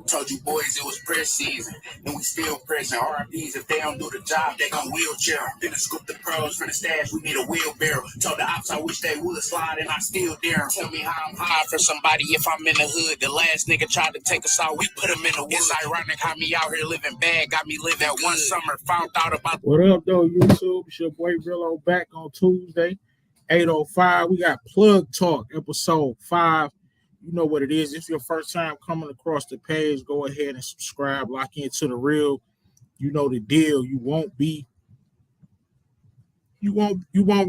Told you boys it was press season, and we still pressing. RIPs, if they don't do the job, they gon' wheelchair. Then to scoop the pros from the stash, we need a wheelbarrow. Told the ops I wish they would slide, and I still dare. Tell me how I'm high for somebody if I'm in the hood. The last nigga tried to take us out, we put him in the woods. It's ironic how me out here living bad, got me living that one summer, found out about. What up, though, YouTube? It's your boy Rillo back on Tuesday, 8:05. We got Plug Talk, episode 5. You know what it is. If your first time coming across the page, go ahead and subscribe. Lock into the real. You know the deal. You won't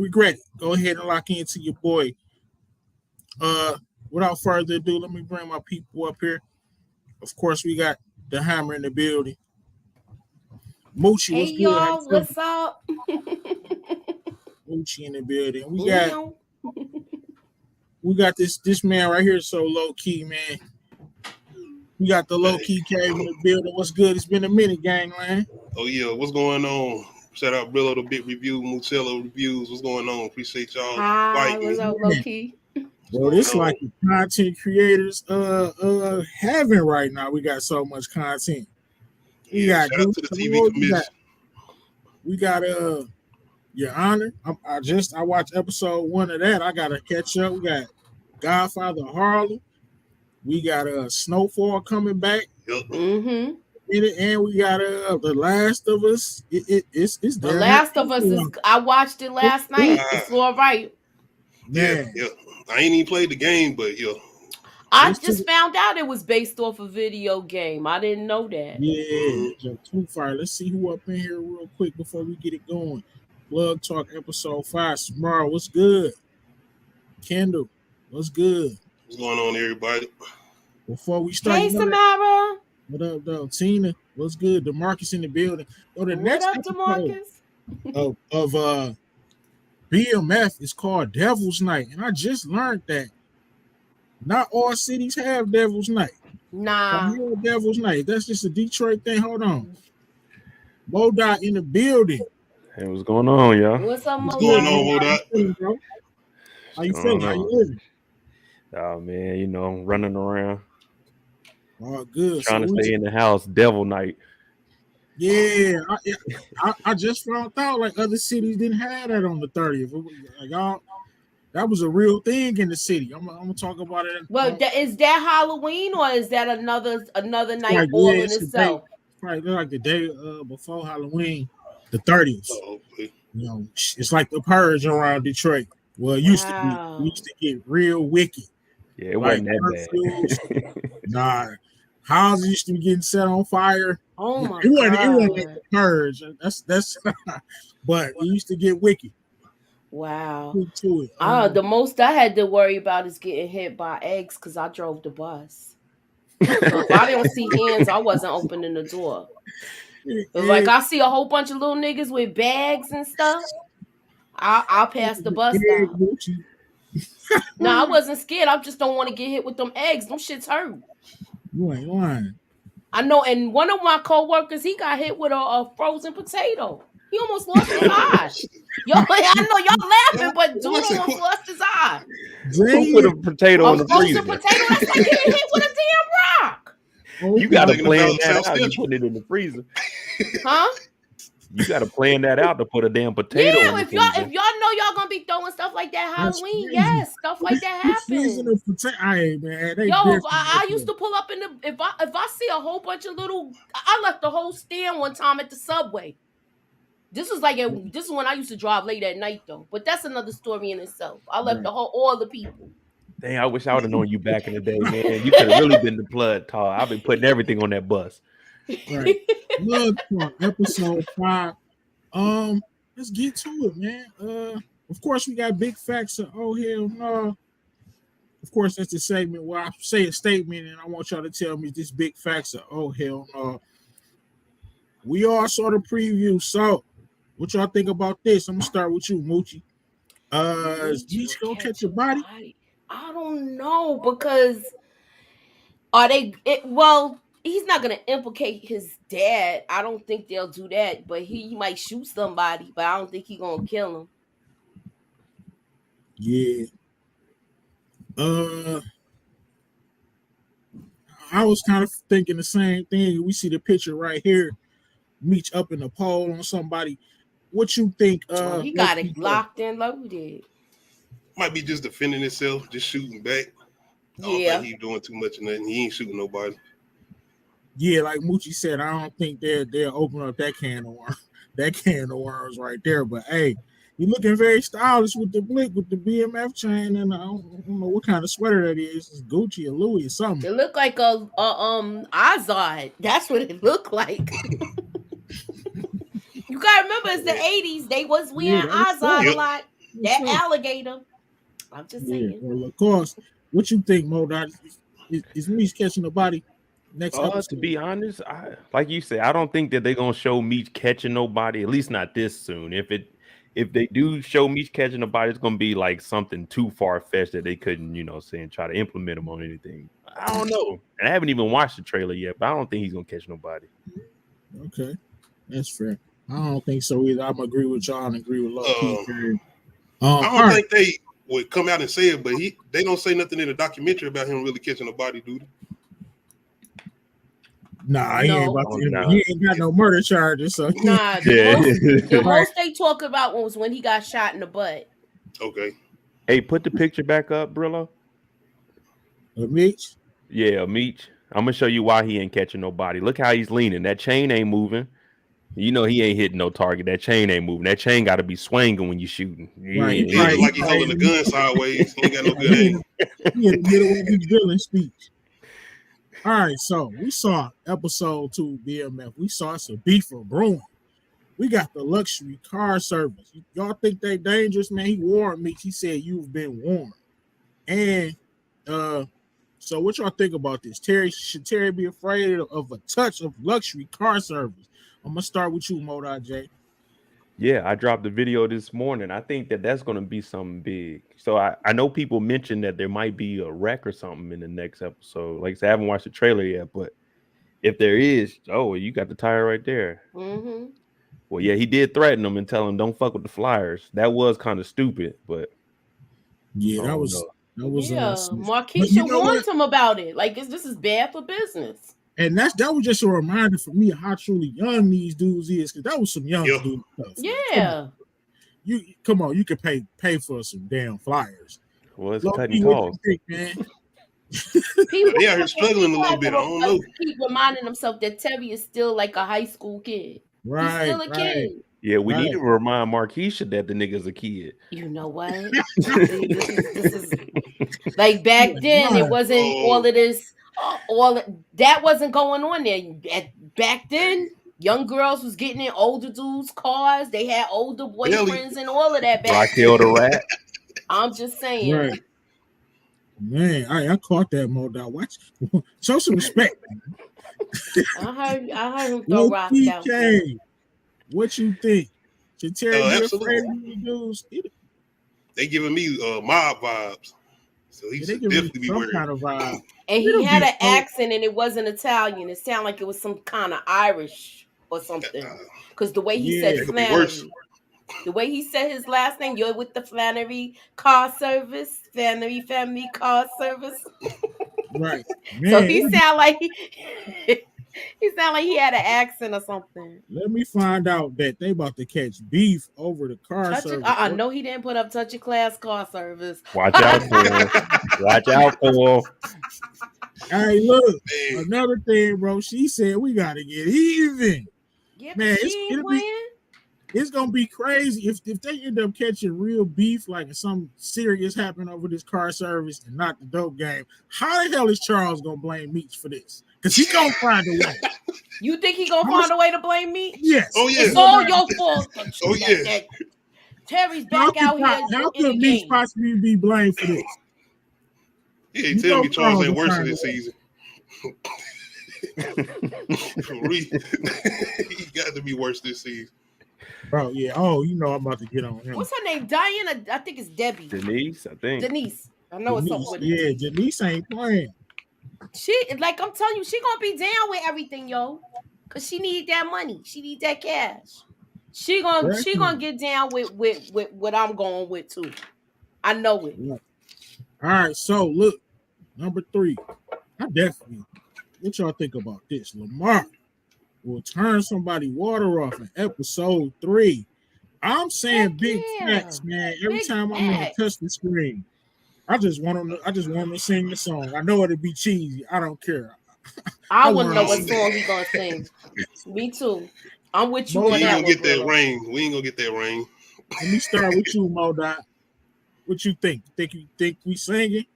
regret it. Go ahead and lock into your boy. Without further ado, let me bring my people up here. Of course, we got the Hammer in the building. Moochie, hey, what's good? y'all, what's up? Moochie in the building. We got this man right here, so low key, man. We got the low key cave in the building. What's good? It's been a minute, gangland. Oh yeah, what's going on? Shout out Brillo, the Big Review, Mutello Reviews. What's going on? Appreciate y'all. Hi, what's up, low key? Bro, this like the content creators having right now. We got so much content. We got shout out to the TV commission. We got Your Honor. I watched episode 1 of that. I gotta catch up. We got Godfather Harlem. We got Snowfall coming back. Yep. Mm-hmm. And we got The Last of Us. It's The Last of Us is. I watched it last night. It's all right. Yeah. I ain't even played the game, but yeah. I just found out it was based off a video game. I didn't know that. Yeah, Too Fire. Let's see who up in here real quick before we get it going. Plug Talk episode 5. Samara, what's good? Kendall, what's good? What's going on, everybody? Before we start, hey, Samara. What up, though? Tina, what's good? DeMarcus in the building. The next DeMarcus? of BMF is called Devil's Night, and I just learned that not all cities have Devil's Night. Nah. Devil's Night. That's just a Detroit thing. Hold on. Modot in the building. Hey, what's going on, y'all? What's up, What's going on, Modot? How you feeling? How you living? Oh, man, I'm running around. Oh, good. Trying to stay in the house. Devil Night. Yeah, I just found out like other cities didn't have that on the 30th. That was a real thing in the city. I'm gonna talk about it. Well, is that Halloween or is that another night all in itself? Right, like the day before Halloween, the 30th. Oh, okay. It's like the purge around Detroit. Well, it used to be. We used to get real wicked. Yeah, it wasn't that bad. Nah, houses used to be getting set on fire. Oh my God! It wasn't like the purge. That's. But we used to get wicked. Wow. To it. The most I had to worry about is getting hit by eggs because I drove the bus. So if I didn't see hands, I wasn't opening the door. Like I see a whole bunch of little niggas with bags and stuff, I'll pass the bus down. No, I wasn't scared. I just don't want to get hit with them eggs. Them shits hurt. You ain't lying. I know, and one of my co-workers, he got hit with a frozen potato. He almost lost his eye. I know y'all laughing, but dude almost lost his eye. Who put a potato in the freezer? A frozen potato, that's like getting hit with a damn rock. You got to plan that out. You put it in the freezer. Huh? You got to plan that out to put a damn potato in the freezer. If y'all know y'all going to be throwing stuff like that Halloween, yes, stuff like that happens. I used to pull up in the, if I see a whole bunch of little, I left the whole stand one time at the Subway. This is when I used to drive late at night though, but that's another story in itself. I left all the people. Dang, I wish I would have known you back in the day, man. You could have really been the blood tall. I've been putting everything on that bus. Right. Blood Talk, episode 5. Let's get to it, man. Of course, we got big facts of oh hell no. Of course, that's the segment where I say a statement and I want y'all to tell me this big facts of oh hell no. We all saw the preview, so what y'all think about this? I'm gonna start with you, Moochie. Is Geach gonna catch a body? I don't know because he's not gonna implicate his dad. I don't think they'll do that, but he might shoot somebody, but I don't think he's gonna kill him. Yeah. I was kind of thinking the same thing. We see the picture right here, Meech up in the pole on somebody. What you think? Oh, he got it locked and loaded. Might be just defending himself, just shooting back. I don't Yeah. think he's doing too much of nothing. He ain't shooting nobody. Yeah, like Moochie said, I don't think they'll open up that can of worms right there. But hey, you're looking very stylish with the blick, with the BMF chain, and I don't know what kind of sweater that is. It's Gucci or Louis or something. It looked like a Azad. That's what it looked like. You gotta remember, it's the 80s. They was wearing Azad a lot. That alligator. I'm just saying. Or Lacoste. What you think, Modot? Is Meech catching the body next episode? To be honest, like you said, I don't think that they're gonna show Meech catching nobody. At least not this soon. If they do show Meech catching nobody, it's gonna be like something too far fetched that they couldn't, try to implement him on anything. I don't know. And I haven't even watched the trailer yet, but I don't think he's gonna catch nobody. Okay, that's fair. I don't think so either. I'm agree with y'all and agree with Love. I don't think they would come out and say it, but they don't say nothing in the documentary about him really catching a body, dude. Nah, he ain't about to. He ain't got no murder charges. So nah, the most they talk about was when he got shot in the butt. Okay. Hey, put the picture back up, Brillo. Meech? Yeah, Meech. I'm gonna show you why he ain't catching nobody. Look how he's leaning. That chain ain't moving. He ain't hitting no target. That chain ain't moving. That chain got to be swinging when you're shooting. Right. Like he's holding the gun sideways. He ain't got no good aim. He in the middle of his villain speech. All right, so we saw episode 2 BMF. We saw some beef for brewing. We got the luxury car service. Y'all think they dangerous, man? He warned me. He said you've been warned. And so what y'all think about this? Should Terry be afraid of a touch of luxury car service? I'm gonna start with you, Modot J. Yeah, I dropped the video this morning. I think that's going to be something big. So I know people mentioned that there might be a wreck or something in the next episode. Like I said, I haven't watched the trailer yet, but if there is, you got the tire right there. Mm-hmm. Well, yeah, he did threaten them and tell them don't fuck with the Flyers. That was kind of stupid, but yeah, that was Marquisha warned him about it. Like this is bad for business. And that was just a reminder for me of how truly young these dudes is, because that was some young dude stuff. Yeah. Come on, you could pay for some damn Flyers. Well, it's cutting costs. Man. People they out here struggling a little bit. I don't know. Keep reminding themselves that Terry is still like a high school kid. Right. He's still a kid. Yeah, we need to remind Marquisha that the nigga's a kid. You know what? this is like back then. It wasn't all of this. That wasn't going on there. Back then, young girls was getting in older dudes' cars. They had older boyfriends and all of that. I killed a rat. I'm just saying. Right. Man, I caught that Modot. Watch, show some respect. I heard him throw rocks out. What you think? Should Terry be afraid of these dudes? They giving me mob vibes. So he should definitely be worried. Kind of vibe. And he had an accent, and it wasn't Italian. It sounded like it was some kind of Irish or something. Because the way he said Flannery, the way he said his last name, you're with the Flannery car service, Flannery family car service. Right. Man, so he sound like he had an accent or something. Let me find out that they about to catch beef over the car service. No, he didn't put up touch a class car service. Watch out for him. Watch out for him. Hey, look, another thing, bro. She said we gotta get even. Yeah, man, it's gonna be crazy if they end up catching real beef, like if something serious happened over this car service and not the dope game. How the hell is Charles gonna blame Meech for this? Because he gonna find a way. You think he gonna find a way to blame me? Yes. Oh yeah. It's all your fault. Oh yeah. Terry's back out here. How could Meech possibly be blamed for this? Yeah, he tell me Charles ain't worse this season. He got to be worse this season. Bro, yeah. Oh, I'm about to get on him. What's her name? Diana? I think it's Debbie. Denise, I think. Denise. I know it's something with it. Yeah, Denise ain't playing. She, like I'm telling you, she gonna be down with everything, yo. Cause she need that money. She need that cash. She gonna get down with what I'm going with too. I know it. All right, so look, number 3. I definitely What y'all think about this? Lamar will turn somebody water off in episode 3. I'm saying Heck big yeah. facts, man. Every Big time I'm gonna facts. touch the screen, I just want them to sing the song. I know it'll be cheesy. I don't care. I I want to know want what to song he gonna sing. Me too. I'm with you Mo on We ain't that gonna one, get that Brillo. ring. We ain't gonna get that ring. Let me start with you, Modot. What you think? You think we singing?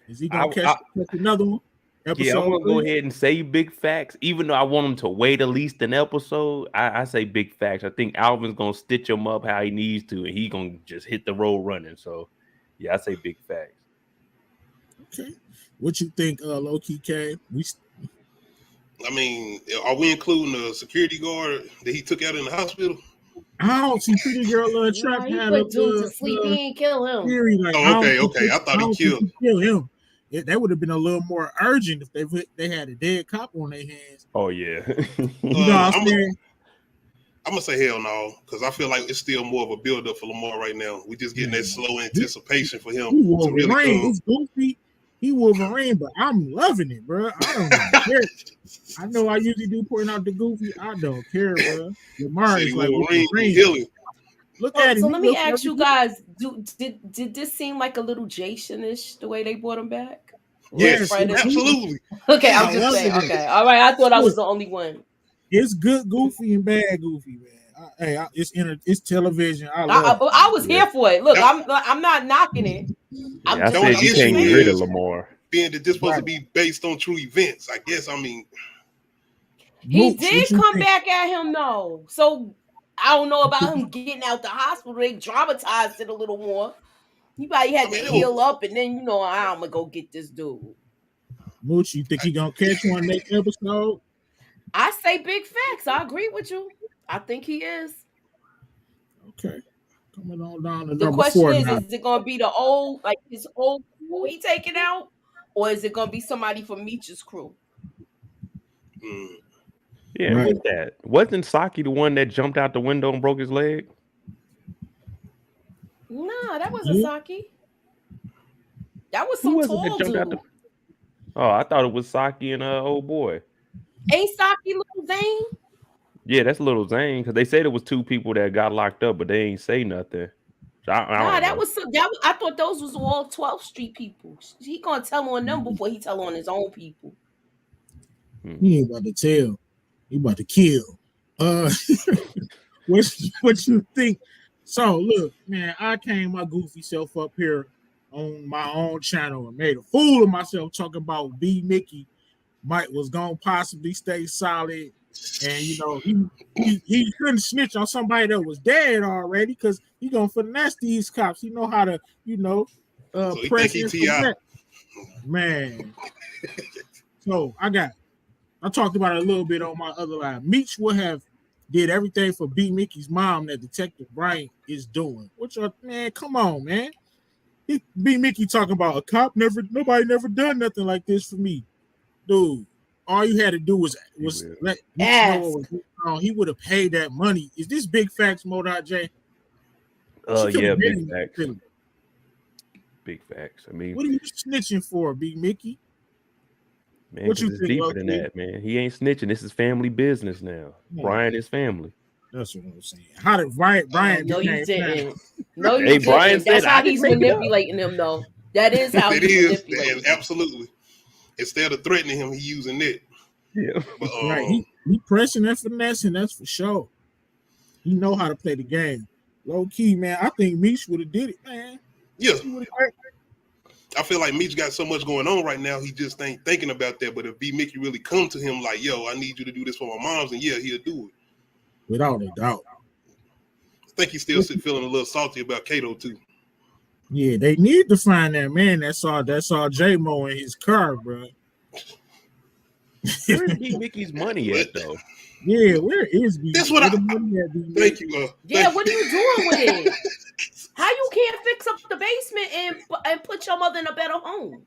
Is he gonna catch another one? Yeah, I'm Episode gonna go 3? ahead and say big facts. Even though I want him to wait at least an episode, I say big facts. I think Alvin's gonna stitch him up how he needs to, and he gonna just hit the road running. So, yeah, I say big facts. Okay. What you think, Low Key K? I mean, are we including the security guard that he took out in the hospital? I don't see Pretty Girl Trap Nah, he had a put dude to sleep. He ain't kill him. theory like Oh, okay. I thought he don't think killed. he killed him. That would have been a little more urgent if they had a dead cop on their hands. Oh yeah. You know what I'm saying? I'm gonna say hell no, because I feel like it's still more of a build up for Lamar right now. We just getting that slow anticipation for him He to Wolverine. really come. It's goofy. He Wolverine, but I'm loving it, bro. I don't even care. I know I usually do point out the goofy. I don't care, bro. Lamar Said is he like Wolverine, he Wolverine. healing. Look at him. So He let me look ask you every- guys: did this seem like a little Jason-ish the way they brought him back? Yes, Friday? absolutely. Okay, I I'm just love saying. it. Okay, all right. I thought I was the only one. It's good goofy and bad goofy, man. It's television. I love it. I was here for it. Look, I'm not knocking it. I'm Yeah, I just The only said you issue can't get rid of is Lamar. being that this supposed to be based on true events. I guess. I mean, he Mooch, did what you come think? back at him though. So I don't know about him getting out the hospital. They dramatized it a little more. He probably had to heal up, and then I'm gonna go get this dude. Mooch, you think he gonna catch one next episode? I say big facts. I agree with you. I think he is. Okay. Coming on down to The number question 4 is now. it gonna be his old crew he taking out, or is it gonna be somebody from Meech's crew? Yeah, Right. with that. Wasn't Saki the one that jumped out the window and broke his leg? Nah, that wasn't Saki. That was Who some was it that tall jumped out dude. Oh, I thought it was Saki and old boy. Ain't Saki Little Zane? Yeah, that's Little Zane, because they said it was 2 people that got locked up, but they ain't say nothing. So I don't know. I thought those was all 12th Street people. He gonna tell on them before he tell on his own people. He ain't about to tell. He about to kill. What you think? So look, man, I came my goofy self up here on my own channel and made a fool of myself talking about B Mickey was gonna possibly stay solid, and he couldn't snitch on somebody that was dead already because he gonna finesse these cops. He know how to so he press think and he T.I. man. So I talked about it a little bit on my other line. Meech would have did everything for B Mickey's mom that Detective Bryant is doing. Man, come on, man. B Mickey talking about nobody never done nothing like this for me. Dude, all you had to do was let Meech know what was going on. He would have paid that money. Is this big facts, Modot J? Yeah, big facts. Big facts. I mean, what are you snitching for, B Mickey? Man, what you think, deeper than that, man. He ain't snitching. This is family business now. Brian is family. That's what I'm saying. How did Brian? No, you didn't. No, you didn't. Brian That's said, how he's manipulating him, though. That is how he's manipulating. Absolutely. Instead of threatening him, he's using it. Yeah, but, right. He pressing and finessing. That's for sure. He know how to play the game. Low key, man. I think Meech would have did it, man. Yeah. I feel like Meech got so much going on right now, he just ain't thinking about that. But if B Mickey really come to him like, yo, I need you to do this for my moms, and yeah, he'll do it. Without a doubt. I think he's still feeling a little salty about Kato too. Yeah, they need to find that man that saw J-Mo in his car, bro. Where's B Mickey's money at, though? Yeah, where is B? That's what thank you. Yeah, what are you doing with it? How you can't fix up the basement and put your mother in a better home?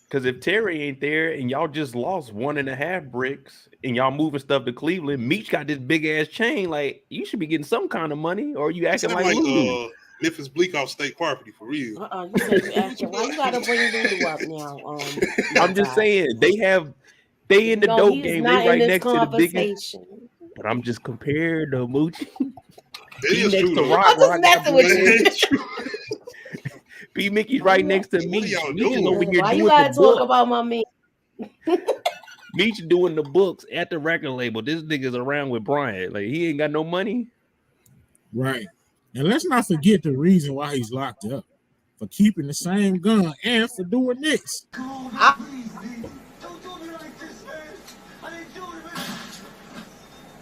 Because if Terry ain't there and y'all just lost 1.5 bricks and y'all moving stuff to Cleveland, Meech got this big ass chain. Like, you should be getting some kind of money, or you acting like Lulu. Memphis Bleak off state property for real. You said you acting. Why you gotta bring Lulu up now? I'm just saying they have They in the No, dope he is game. They not in right this next to the biggest. conversation. But I'm just comparing to Moochie. It He is next true, to though. Rock. I'm just Rock got messing with bread. you. It's true. B Mickey's right next to What are Meech. y'all Meech is doing? over here Why you doing the gotta talk book. about my man? Meech doing the books at the record label. This nigga's around with Brian. Like he ain't got no money. Right. And let's not forget the reason why he's locked up. For keeping the same gun and for doing this. I- Don't do me like this, man. I didn't do it, man.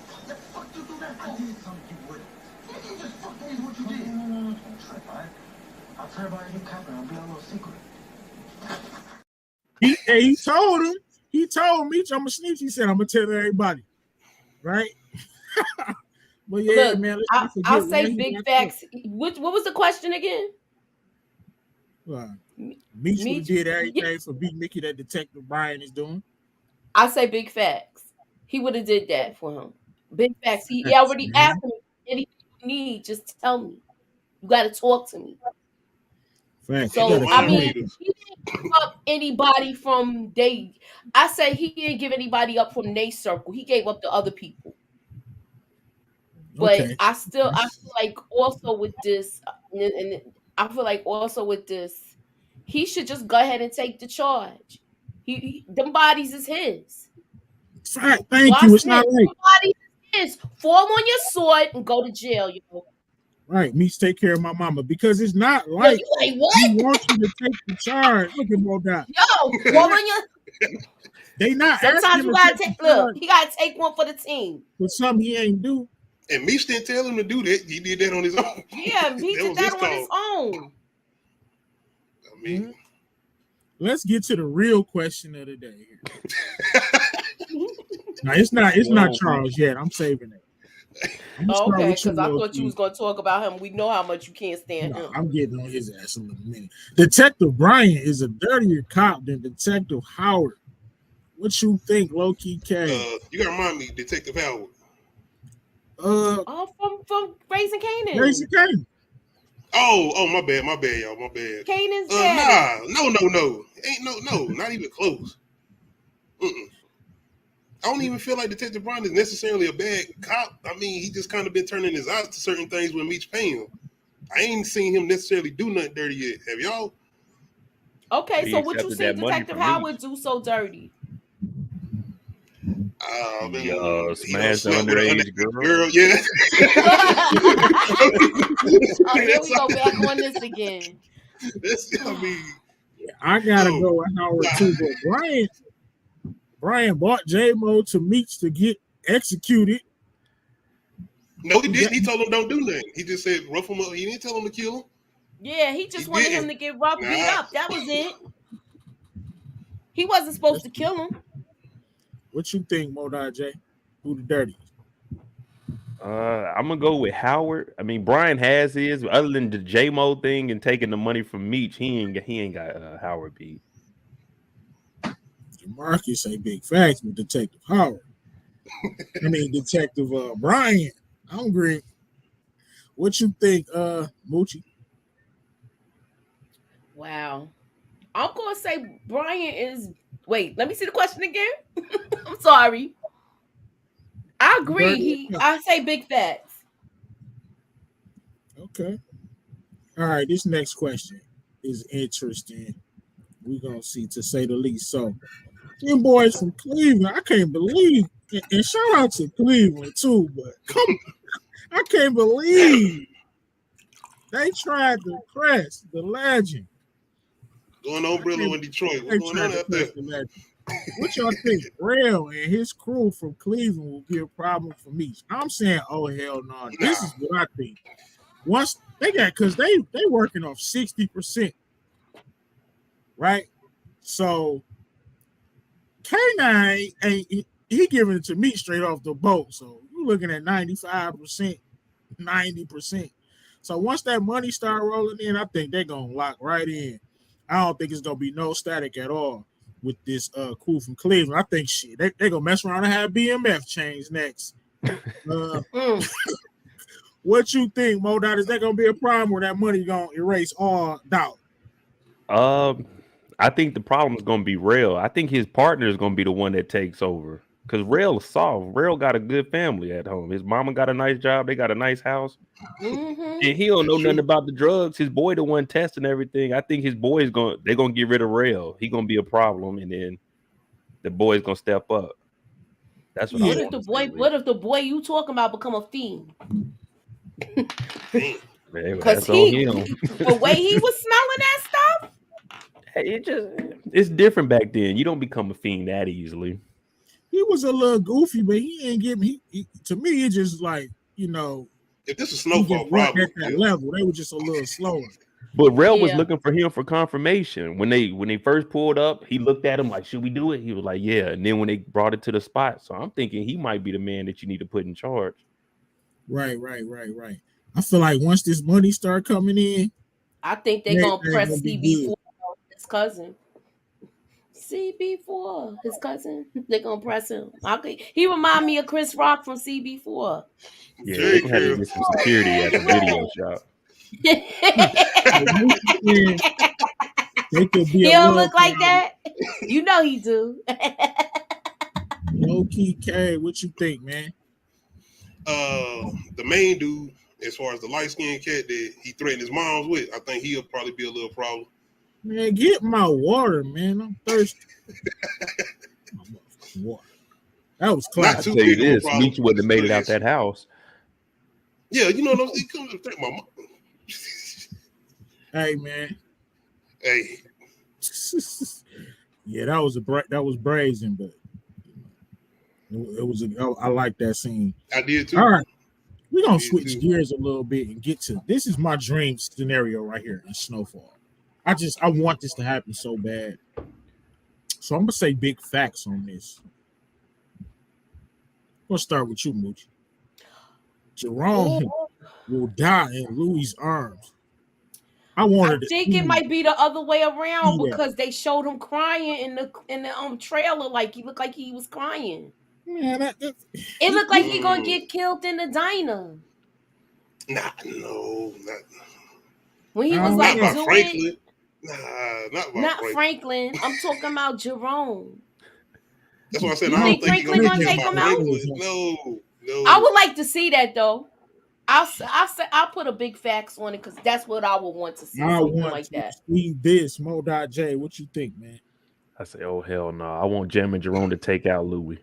What the fuck you do that for? I did something with it. You just fuck me what you did. No. Don't trip, all right? I'll tell everybody you capping. I'll be a little secret. He told him. He told Meech, I'm a snitch. He said, I'm gonna tell everybody. Right? But yeah, Look, man, let's not forget I'll why say he big locked facts. What was the question again? up. Meech would have Meech? did Yeah, everything for Big Mickey that Detective Brian is doing. I say big facts. He would have did that for him. Big facts. He Facts, already man. asked me anything you need. Just tell me. You got to talk to me. Facts. So You gotta I Mind mean, readers. he didn't give up anybody from they. I say he didn't give anybody up from their circle. He gave up to other people. But Okay. I feel like also with this, and I feel like also with this, he should just go ahead and take the charge. Them bodies is his. Fact. Thank Why you. It's not snitch? right. Them bodies is his. Fall on your sword and go to jail, yo. Right. Meech take care of my mama. Because it's not Yo, like you like he what? wants you to take the charge. Look at Modot. Yo, fall on your. They not asking Sometimes him you to gotta take the take. Look, charge he gotta take one for the team. for something he ain't do. And Meech didn't tell him to do that. He did that on his own. Yeah, he That did was that his on his call. own. I mean, Let's get to the real question of the day here. No, it's not Whoa. Charles yet. I'm saving it. I'm gonna Oh, start okay, with you, because I thought you Loki. was gonna talk about him. We know how much you can't stand No, him. I'm getting on his ass in a minute. Detective Brian is a dirtier cop than Detective Howard. What you think, Loki K? you gotta remind me, Detective Howard. Oh, from Raising Raising Canaan. Cane. Oh, my bad, y'all, my bad. Canaan's daddy. No. Ain't not even close. Mm-mm. I don't even feel like Detective Brian is necessarily a bad cop. I mean, he just kind of been turning his eyes to certain things when Meech paying him. I ain't seen him necessarily do nothing dirty yet. Have y'all? Okay, He so what you accepted see that money Detective from Howard Meech. do so dirty? He He done smashed the slept with an underage underage girl. yeah. Oh, here we go back on this again. I mean, I gotta no. go with Howard too, but Brian bought J-Mo to Meech to get executed. No, he didn't. He told him don't do nothing. He just said rough him up. He didn't tell him to kill him. Yeah, he just He wanted didn't. him to get rough, beat Nah. up. That was it. He wasn't supposed to kill him. What you think, Modai J? Who the dirty? I'm gonna go with Howard. I mean, Brian has his. Other than the J-Mo thing and taking the money from Meech, he ain't got Howard beat. Marcus say big facts with Detective Howard. I mean Detective Brian. I'm agree. What you think, Moochie? Wow. I'm gonna say Brian is. Wait, let me see the question again. I'm sorry. I agree. I say big facts. Okay. All right. This next question is interesting. We're gonna see, to say the least. So, them boys from Cleveland, I can't believe, and shout out to Cleveland too. But I can't believe they tried to press the legend. Going on Brillo in Detroit. They What's going tried on to out there? press the legend. What y'all think? Rail and his crew from Cleveland will be a problem for me. I'm saying, oh hell no. This is what I think. Once they got, because they working off 60%, right? So K9 ain't he giving it to me straight off the boat. So you're looking at 95%, 90%. So once that money start rolling in, I think they're gonna lock right in. I don't think it's gonna be no static at all with this crew from Cleveland. I think shit, they gonna mess around and have BMF change next. What you think, Modot? Is that gonna be a problem where that money gonna erase all doubt? I think the problem is going to be Rail. I think his partner is going to be the one that takes over because Rail is soft. Rail got a good family at home. His mama got a nice job. They got a nice house. Mm-hmm. And he don't know That's nothing true. about the drugs. His boy the one testing everything. I think his boy is they're gonna get rid of Rail. He gonna be a problem, and then the boy's gonna step up. That's what I Yeah, want to see. What if the boy you talking about become a fiend? Damn. Man, Cause that's on he, him. the way he was smelling that stuff. Hey, it's different back then. You don't become a fiend that easily. he was a little goofy, but he ain't give me. To me, it just like If this is he just Snowfall, wasn't at probably. that Yeah. level. They were just a little slower. But Rel was Yeah, looking for him for confirmation when they first pulled up. He looked at him like, "Should we do it?" He was like, "Yeah." And then when they brought it to the spot, so I'm thinking he might be the man that you need to put in charge. Right. I feel like once this money start coming in, I think they're gonna everything press gonna be CB4, good. his cousin. CB4, his cousin. They're gonna press him. He remind me of Chris Rock from CB4. Yeah, they're Jerry gonna have to Curl. get some security at the video shop. Like Mookie said, they could be He a don't little look like that. You know he do. low key. K, what you think, man? The main dude, as far as the light skinned cat that he threatened his moms with, I think he'll probably be a little problem. Man, get my water, man. I'm thirsty. Water. That was Not I classic. too tell you big of a this, problem. Meech would have made it out that house. Yeah, you know those. He comes to threaten my mom. Hey, man. Hey, Yeah, that was brazen, but it was. I like that scene. I did too. All right, we're I gonna did switch too. gears a little bit and get to this. Is my dream scenario right here in Snowfall. I want this to happen so bad. So I'm gonna say big facts on this. We'll start with you, Moochie. Jerome Ooh, will die in Louis' arms. I I wanted to think it might be the other way around see that. because they showed him crying in the trailer, like he looked like he was crying. Man, It looked like he gonna Mm, get killed in the diner no, when he I was don't not like, know. by do it. Franklin. Nah, not by Not Franklin. Franklin. I'm talking about Jerome. That's why I said You I don't think think he's gonna Franklin get gonna killed take by him out? Franklin. No, I no. would like to see that though. I'll put a big facts on it because that's what I would want to see, I something want like to that. see this. Mo.J. What you think, man? I say, oh hell no! I want Jam and Jerome to take out Louis.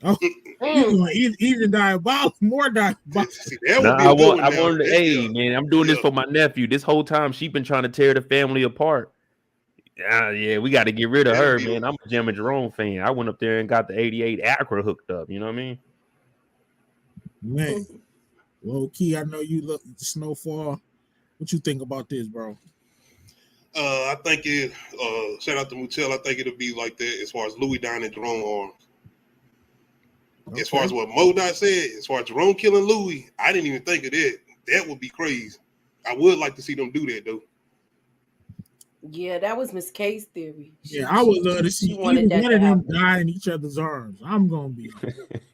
Oh, you Mm. going even diabolical, more diabolical. See, that No, would be a good one I now. wanted to, That's, hey yeah, man, I'm doing this yeah. for my nephew. This whole time she been trying to tear the family apart. Yeah, we got to get rid of That'd her, be man. I'm a Jam and Jerome fan. I went up there and got the 88 Acura hooked up. You know what I mean? Man, low key, I know you look Snowfall. What you think about this, bro? I think it. Shout out to Mutel. I think it'll be like that as far as Louis dying in Jerome arms. As far as what Mo.Dot said, as far as Jerome killing Louis, I didn't even think of that. That would be crazy. I would like to see them do that though. Yeah, that was Miss K's theory. Yeah, I would love to She see wanted either that one to of them happen. die in each other's arms. I'm gonna be.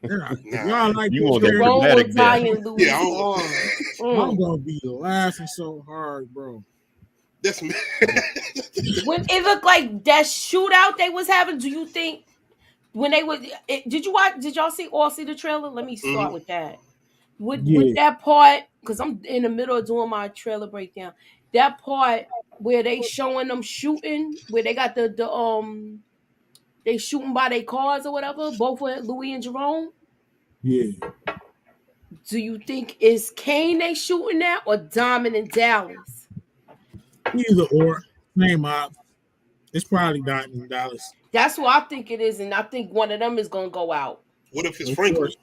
If Nah. y'all like You this, want that character, Jerome will dramatic die death. in Louis' Yeah, arms. I'm gonna be laughing so hard, bro. that's me. When it looked like that shootout they was having, do you think when they would? Did you watch? Did y'all see the trailer? Let me start Mhm. with that. With Yeah, that part, because I'm in the middle of doing my trailer breakdown. That part where they showing them shooting, where they got the they shooting by their cars or whatever, both with Louis and Jerome. yeah. Do you think is Kane they shooting at or Diamond and Dallas? Either or, name up. It's probably $9. That's what I think it is, and I think one of them is gonna go out. What if it's Of Franklin? course.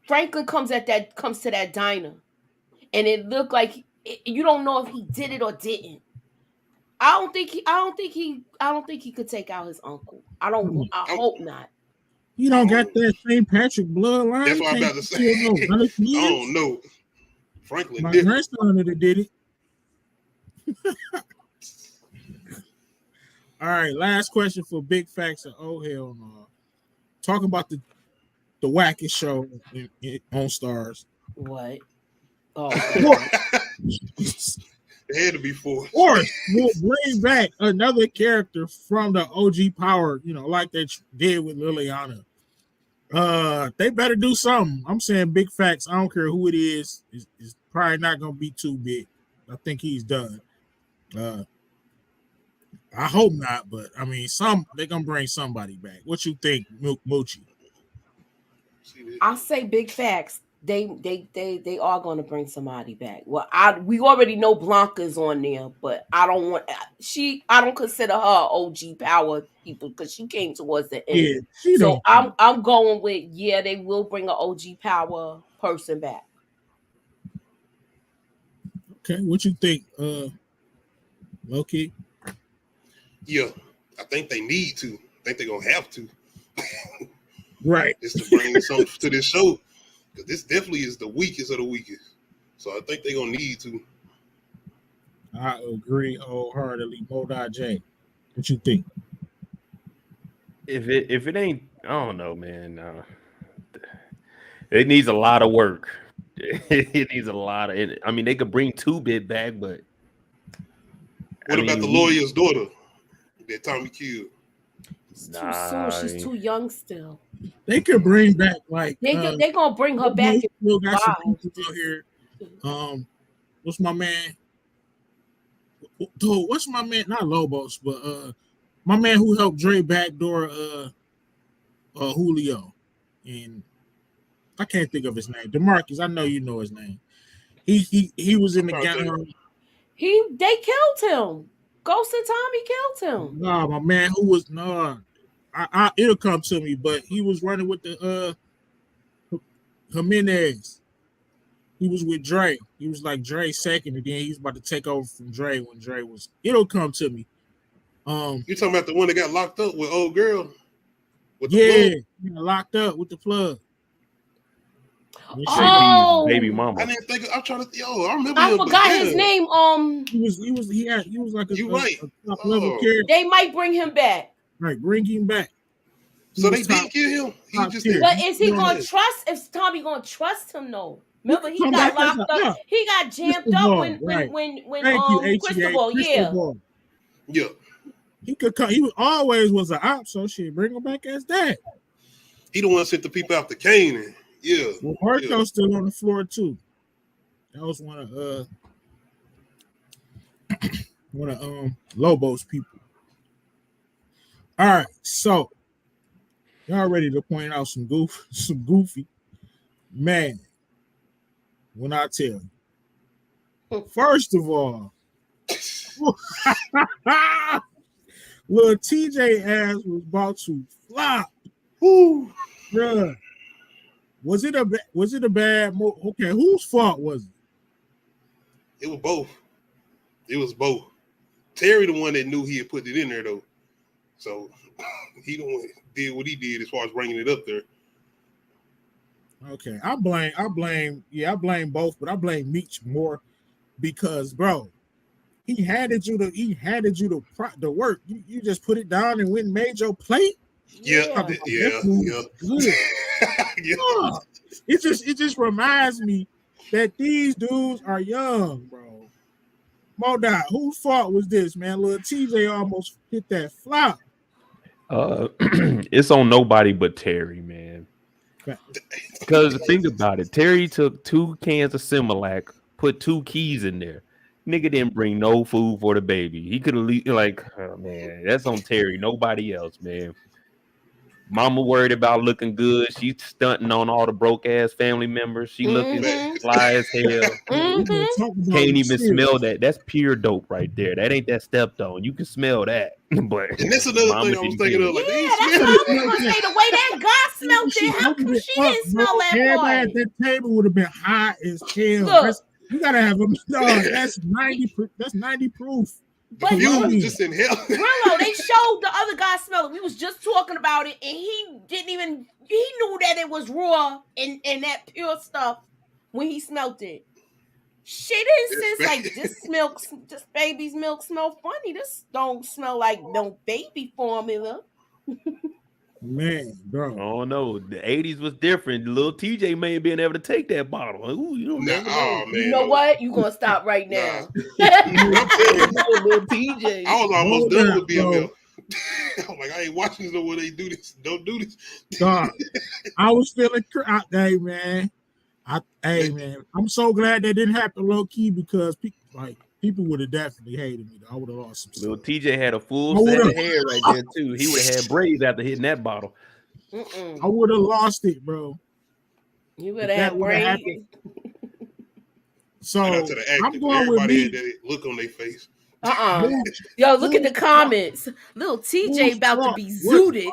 Franklin comes to that diner, and it looked like you don't know if he did it or didn't. I don't think he could take out his uncle. I I'm, hope not. You I don't got don't, that St.patrick bloodline. that's You what I'm can't about to say. kill no I relatives. don't know. Franklin My different. grandson that did it. All right, last question for Big Facts and Oh Hell No. Talking about the wackest show on Stars. What? Oh God. It had to be four. Or we'll bring back another character from the OG Power, like they did with Liliana. They better do something. I'm saying big facts. I don't care who it is. It's probably not gonna be too big. I think he's done. I hope not, but I mean, they're gonna bring somebody back. What you think, Moochie? I say big facts. They are going to bring somebody back. Well, we already know Blanca's on there, but I don't consider her OG Power people because she came towards the end. Yeah, she So don't. I'm going with they will bring an OG Power person back. Okay, what you think, Loki? Yeah, I think they need to. I think they're gonna have to. Right. Just to bring something to this show. Because this definitely is the weakest of the weakest. So I think they're gonna need to. I agree wholeheartedly. Modai J, what you think? If it ain't, I don't know, man. It needs a lot of work. It needs a lot of. I mean, they could bring 2-Bit back, but What about the lawyer's daughter that Tommy killed? It's too soon. She's too young still. They could bring back like they gonna bring her back. Still got some people out here. What's my man? What's my man? Not Lobos, but my man who helped Dre backdoor Julio, and I can't think of his name. DeMarcus, I know you know his name. He was in the game. They killed him. Ghost and Tommy killed him. Nah, my man who was it'll come to me, but he was running with the Jimenez. He was with Dre. He was like Dre second, and then he was about to take over from Dre when Dre was. It'll come to me. You talking about the one that got locked up with old girl? With the plug? Locked up with the plug. Oh, baby mama. I didn't think. I'm trying to. I remember. I forgot his name. He was like a top level character. They might bring him back. Right, bring him back. So they did kill him. He just. But is he gonna trust? Is Tommy gonna trust him? No. Remember, he got locked up. He got jammed up when Cristobal. Yeah. He could come. He always was an op, so shit, bring him back as that. He the one sent the people out to Canaan. Yeah. Well, Marco's still on the floor too. That was one of Lobo's people. All right, so y'all ready to point out some goofy man? When I tell you, first of all, little TJ ass was about to flop. Whoo, bruh. Was it a bad move? Okay, whose fault was it? It was both. It was both. Terry, the one that knew he had put it in there, though. So he the one did what he did as far as bringing it up there. Okay, I blame both, but I blame Meech more because, bro, he handed you the work. You just put it down and went and made your plate. Yeah. Good. It just reminds me that these dudes are young, bro. Modai, whose fault was this, man? Little TJ almost hit that flop. It's on nobody but Terry, man. Because think about it, Terry took 2 cans of Similac, put 2 keys in there. Nigga didn't bring no food for the baby. He could have oh man, that's on Terry. Nobody else, man. Mama worried about looking good. She's stunting on all the broke ass family members. She looking fly as hell. Can't even smell that. That's pure dope right there. That ain't that stepped on. You can smell that. But and that's another thing I was thinking of. Like, that's what I was gonna say. The way that guy smelled it, how come she didn't smell that? Everybody at that table would have been hot as hell. You gotta have them. That's 90. That's 90 proof. But just in hell. Brillo, they showed the other guy smell it. We was just talking about it, and he knew that it was raw and that pure stuff when he smelled it. She didn't say like this baby's milk smell funny. This don't smell like no baby formula. Man, bro. Oh no, the 80s was different. Little TJ may have been able to take that bottle. Ooh, you don't Nah, never know. oh, You man, know no. what? You gonna stop right Nah. now. But I'm telling you, Little TJ. I was almost Hold done up, with bro. BMF. I'm like, I ain't watching this no way they do this. Don't do this. God, I was feeling hey man. Hey man, I'm so glad that didn't happen low key because people would have definitely hated me. I would have lost some Little stuff. TJ had a full I set would've- of hair right there too. He would have had braids after hitting that bottle. Mm-mm. I would have lost it, bro. You If would that have would have braids. happened. Shout out So to the I'm actors. going with Everybody had me. that look on their face. Uh-uh. Yo, look at the Who's comments. Little TJ about to Trump? be What? zooted.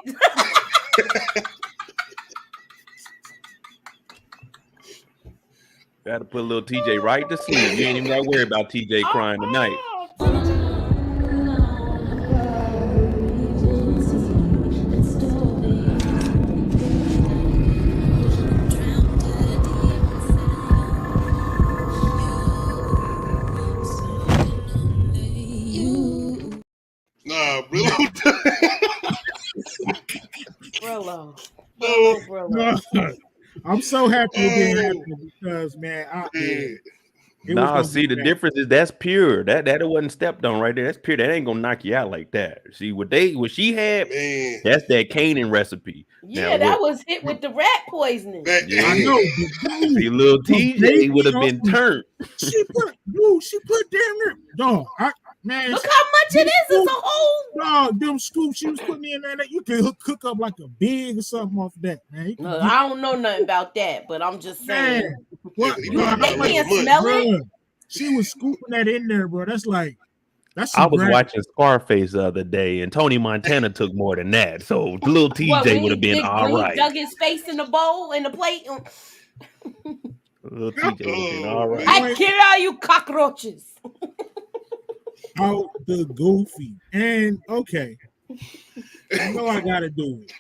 Got to put little TJ right to sleep. You ain't even got to worry about TJ crying tonight. Nah, Brillo. Brillo. No, Brillo. I'm so happy it didn't Oh, happen because man, man. it was Nah, gonna see get the bad. difference is that's pure. That wasn't stepped on right there. That's pure. That ain't gonna knock you out like that. See what she had. Man. That's that Canaan recipe. Now Yeah, that what? was hit with the rat poisoning. That, I Yeah. know, but See, dude, little the baby TJ would have been sauce, turned. she put damn near dog. Man, Look how much it is. It's a whole. dog, them scoops she was putting in there that you could cook up like a big or something off that, man. You could get, I don't know nothing about that, but I'm just saying. man, what, he bro, probably how They got much, rid of can't much. smell it. bro? She was scooping that in there, bro. That's I some was gravity. watching Scarface the other day, and Tony Montana took more than that. So little What TJ would have been all when he right. dug his face in the bowl in the plate? Little TJ would have been Oh, all right. man. I kill all you cockroaches. Out the goofy. And okay, you know I gotta do it.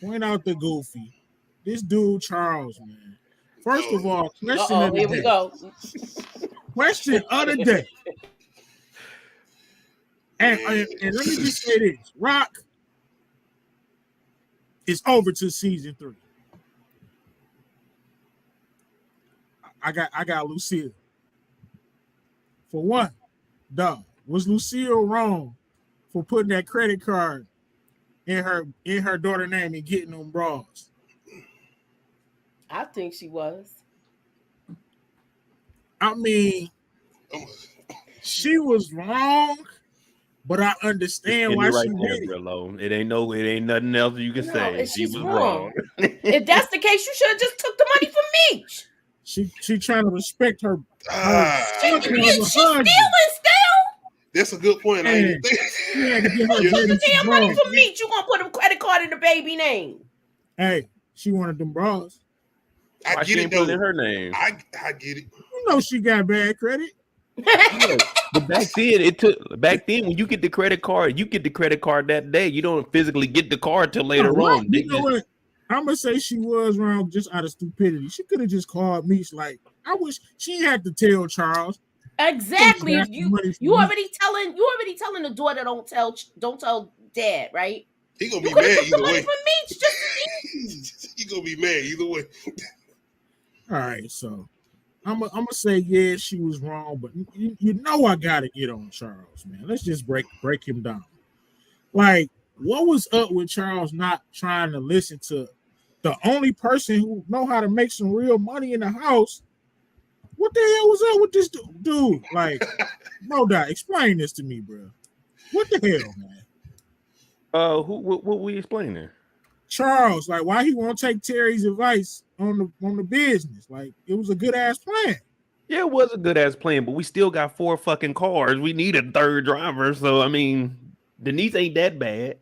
Point out the goofy. This dude Charles, man. First of all, question of the Here we day. go. Question of the day. And let me just say this: Rock is over to season 3. I got Lucille. For one, dog, was Lucille wrong for putting that credit card in her daughter's name and getting them bras? I think she was. I mean, she was wrong, but I understand why You're right she there, did it. Brillo. It ain't nothing else you can No, say. and She she's was wrong. wrong. If that's the case, you should have just took the money from Meech. She trying to respect her She's son stealing as a husband. still. That's a good point. I Man, ain't think. she had to get her You took baby the damn some money bras. from Meech. You gonna put a credit card in the baby name? Hey, she wanted them bras. I Why get she it ain't put it in though. her name? I get it. You know she got bad credit. Yeah, but back then when you get the credit card, you get the credit card that day. You don't physically get the card till later on. You know what? I'm gonna say she was wrong just out of stupidity. She could have just called me. Like, I wish she had to tell Charles. Exactly. If you You already telling the daughter don't tell dad, right? He gonna You be could have mad took the either money way. from Meech just to He gonna be mad either way. All right, so I'm gonna say yeah, she was wrong, but you know I gotta get on Charles, man. Let's just break him down. Like, what was up with Charles not trying to listen to the only person who know how to make some real money in the house? What the hell was up with this dude? Like, no doubt, explain this to me, bro. What the hell, man? What we explaining? Charles, like, why he won't take Terry's advice on the business? Like, it was a good ass plan. Yeah, it was a good ass plan, but we still got 4 fucking cars. We need a third driver, so I mean, Denise ain't that bad.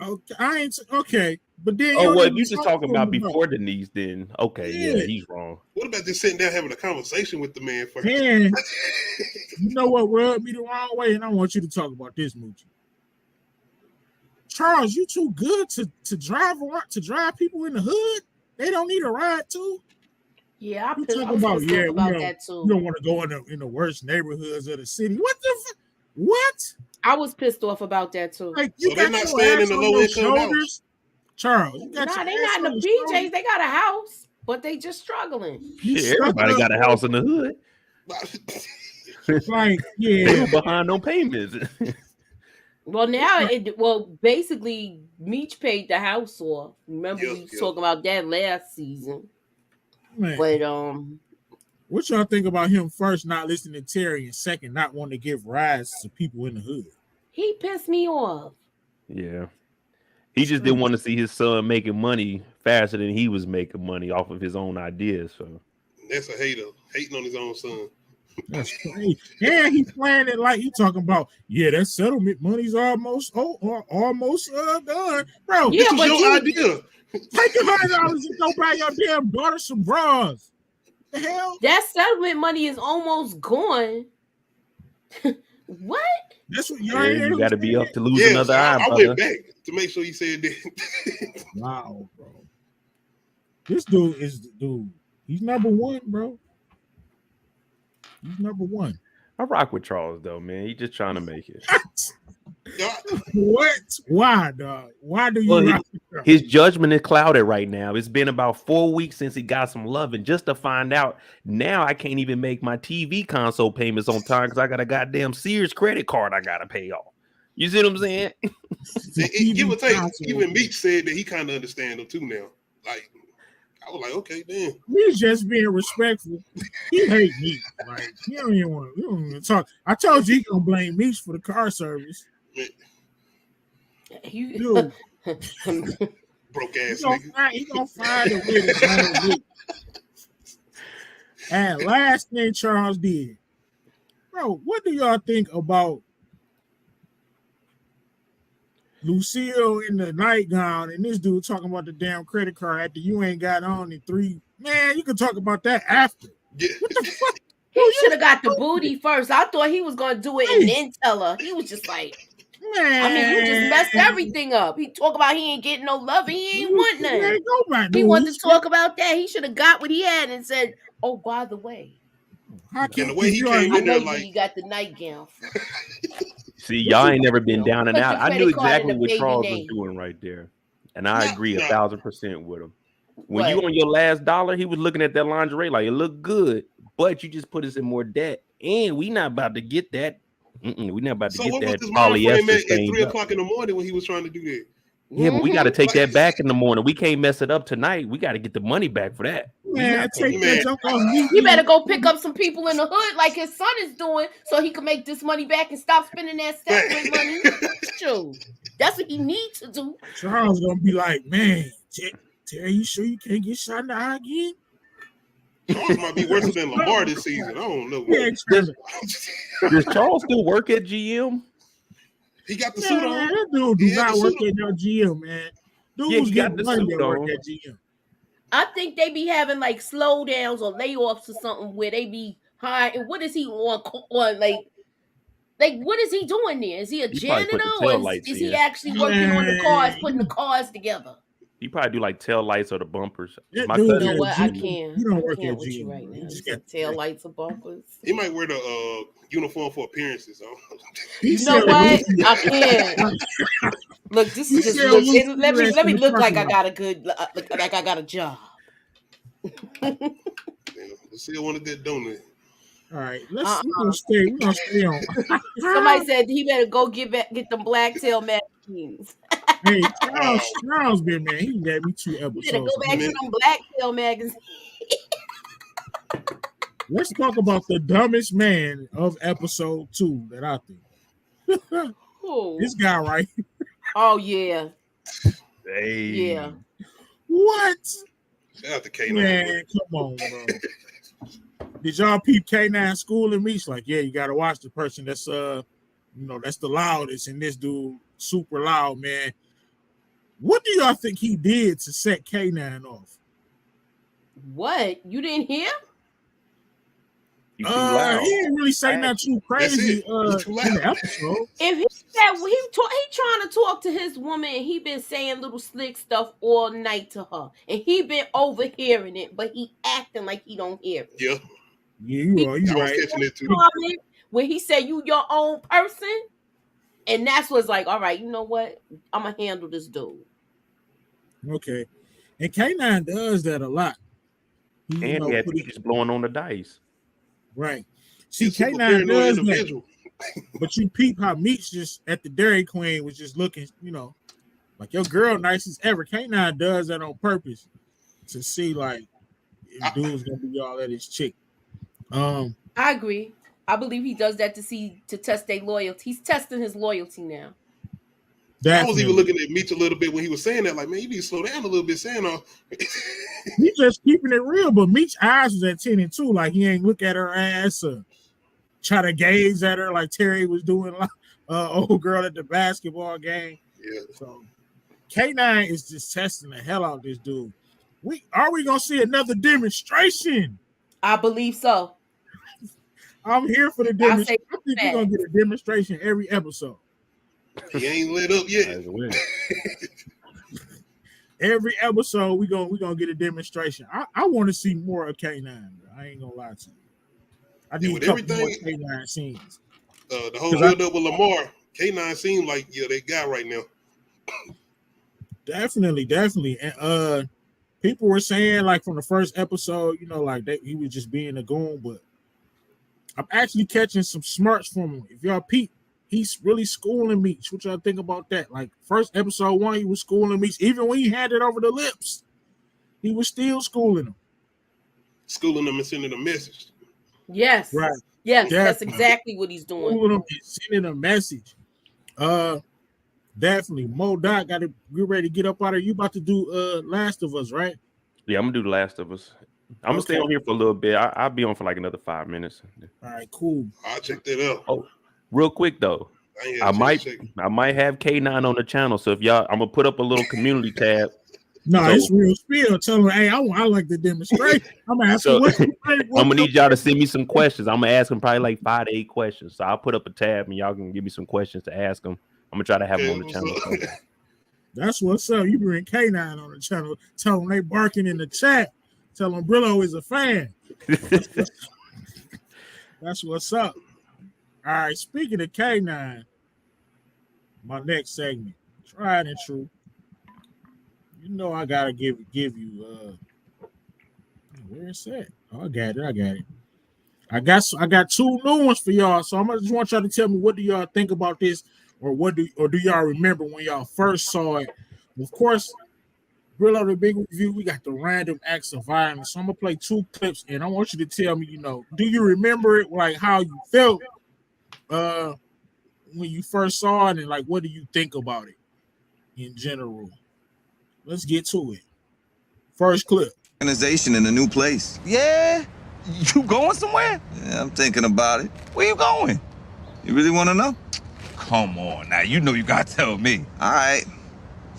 Okay, okay, but then Oh, well, if you just just talking about before Denise, then okay, yeah, he's wrong. What about just sitting down having a conversation with the man first? And you know what rubbed me the wrong way, and I want you to talk about this, Moochie. Charles, you too good to drive people in the hood. They don't need a ride too. Yeah, You I talk was about pissed off about that too. You don't want to go in the worst neighborhoods of the city. What the what? I was pissed off about that too. Like you So they're got not your staying ass in the on low your income house. shoulders, Charles. You got Nah, your they ass not in on the your PJs. shoulders. They got a house, but they just struggling. You Shit, stuck everybody up got a house in the hood. like They were yeah. behind on payments. Well, now basically, Meech paid the house off. Remember, Yeah, we was yeah. talking about that last season. Man, But what y'all think about him first not listening to Terry and second not wanting to give rides to people in the hood? he pissed me off. Yeah. He just didn't want to see his son making money faster than he was making money off of his own ideas. So That's a hater, hating on his own son. That's crazy. And he playing it like he talking about, yeah, that settlement money's almost done. Bro, Yeah, This was but your idea. take the $100 and go buy your damn daughter some bras. The hell? that settlement money is almost gone. What? That's what y'all yeah, ain't you got to be up to lose Yes, another eye, I brother. went back to make sure he said that. Wow, bro. This dude is the dude. He's number one, bro. He's number one. I rock with Charles though, man. He just trying to make it. What? Why, dog? Why do you Well, rock with Charles? His judgment is clouded right now. It's been about 4 weeks since he got some love, and just to find out now, I can't even make my TV console payments on time because I got a goddamn Sears credit card I gotta pay off. You see what I'm saying? Give or take, even Meech said that he kind of understand him too now. Like, I was like, okay, then. He's just being respectful. He hate me. Like, he don't even talk. I told you he gonna blame me for the car service. You, Dude, Broke ass he nigga. gonna find a way to blame me. And last thing Charles did, bro, what do y'all think about Lucille in the nightgown and this dude talking about the damn credit card after you ain't got on in 3? Man, you can talk about that after. Yeah. What the fuck? he should have got the booty first. I thought he was gonna do it and then tell her. He was just like, Man, I mean, you just messed everything up. He talk about he ain't getting no love and he ain't want Man, none. go back, He dude. wanted to talk about that. He should have got what he had and said, "Oh, by the way, How And the way he you came I in know there, you like, got the nightgown." See, y'all ain't never been down and Put out. the I knew credit card in exactly the what baby Charles name. was doing right there, and I agree 1,000% with him. When What? you on your last dollar, he was looking at that lingerie like it looked good, but you just put us in more debt, and we not about to get that. We not about to so get what was that his mind frame polyester at stained 3 up. o'clock in the morning when he was trying to do that? Yeah, but we got to Mhm. take that back in the morning. We can't mess it up tonight. We got to get the money back for that. We Man, not take paying that Man. junk off me. He better go pick up some people in the hood like his son is doing, so he can make this money back and stop spending that settlement money. Shoot, that's what he needs to do. Charles gonna be like, man, Terry, you sure you can't get shot in the eye again? Charles might be worse than Lamar this season. I don't know. Yeah, Does Charles still work at GM? He got the suit man, on. that dude do He had not the work suit at no GM, man. Yeah, Dudes he get got the money suit that work on. at GM. I think they be having like slowdowns or layoffs or something where they be high. And what is he on like what is he doing there? Is he a He probably put janitor the or tail is lights he in. actually working on the cars, Man, putting the cars together? He probably do like tail lights or the bumpers. that My dude You cousin, know at what? I GM, can't. he don't I work can't at with you GM. right He now. just You got said tail lights or bumpers. He might wear the uniform for appearances. He You know said what? Lucy- I can't. Look, this He is just said look. Lucy Let me Dress in the look like parking I lot. got a good, like I got a job. Lucille wanted that donut. All right, we're gonna stay on. Somebody said he better go get them black tail magazines. Hey, Charles been, man, he got me 2 You better episodes. go back man. to them black tail magazines. Let's talk about the dumbest man of episode 2 that I think. Who? This guy right here. Oh yeah, hey, yeah. What? Shout out to K9. Man, come on, bro. Did y'all peep K9 schooling me? It's like, yeah, you gotta watch the person that's that's the loudest, and this dude super loud, man. What do y'all think he did to set K9 off? What? You didn't hear? you too loud. He didn't really say nothing too crazy That's it. He's too in the loud. episode. If he said he trying to talk to his woman, and he been saying little slick stuff all night to her, and he been overhearing it, but he acting like he don't hear it. Yeah, Yeah, you I was right. catching it too. You know what I mean? When he said you your own person, And that's what's like, all right, you know what? I'm gonna handle this dude. Okay. And K9 does that a lot. He, And he had just blowing on the dice. Right. See, He's a super K9 paranoid does that. individual. But you peep how Meech just at the Dairy Queen was just looking, like your girl nice as ever. K9 does that on purpose to see like if dude's gonna be all at his chick. I agree. I believe he does that to test their loyalty. He's testing his loyalty now. Definitely. I was even looking at Meech a little bit when he was saying that, like, man, you need to slow down a little bit, saying all. He just keeping it real, but Meech's eyes was at 10 and 2. Like he ain't look at her ass or try to gaze at her like Terry was doing, like old girl at the basketball game. Yeah. So K9 is just testing the hell out of this dude. Are we gonna see another demonstration? I believe so. I'm here for the demonstration. I think we're gonna get a demonstration every episode. He ain't lit up yet. Every episode we gonna get a demonstration. I want to see more of K9. I ain't gonna lie to you. I need a couple more K9 scenes. The whole build up with Lamar, K9 seemed like they got right now. Definitely. And people were saying like from the first episode, like he was just being a goon, but I'm actually catching some smarts from him. If y'all peep, he's really schooling Meech. What y'all think about that? Like first episode 1, he was schooling Meech. Even when he handed over the lips, he was still schooling him. Schooling them and sending a message. Yes. Right. Yes, that's exactly what he's doing. Schooling them and sending a message. Definitely. Mo Dot got to get ready to get up out of here. You about to do Last of Us, right? Yeah, I'm gonna do The Last of Us. I'm gonna stay on here for a little bit. I'll be on for like another 5 minutes. All right, cool. I'll check that out. Oh, real quick though, I might have K9 on the channel. So if y'all, I'm gonna put up a little community tab. No, it's real spill. Tell them, hey, I like the demonstration. I'm asking I'm gonna need y'all to send me some questions. I'm gonna ask them probably like 5 to 8 questions. So I'll put up a tab and y'all can give me some questions to ask them. I'm gonna try to have them on the channel. That's what's up. You bring K9 on the channel. Tell them they barking in the chat. Tell them Brillo is a fan. That's what's up. All right. Speaking of K9, my next segment, tried and true. I gotta give you. Where is that? Oh, I got it. I got 2 new ones for y'all. So I just want y'all to tell me what do y'all think about this, or do y'all remember when y'all first saw it? Of course, Brillo, the big review. We got the random acts of violence. So I'm gonna play 2 clips, and I want you to tell me, do you remember it, like how you felt when you first saw it, and like what do you think about it in general? Let's get to it. First clip. Organization in a new place. Yeah? You going somewhere? Yeah, I'm thinking about it. Where you going? You really want to know? Come on, now you know you gotta tell me. All right,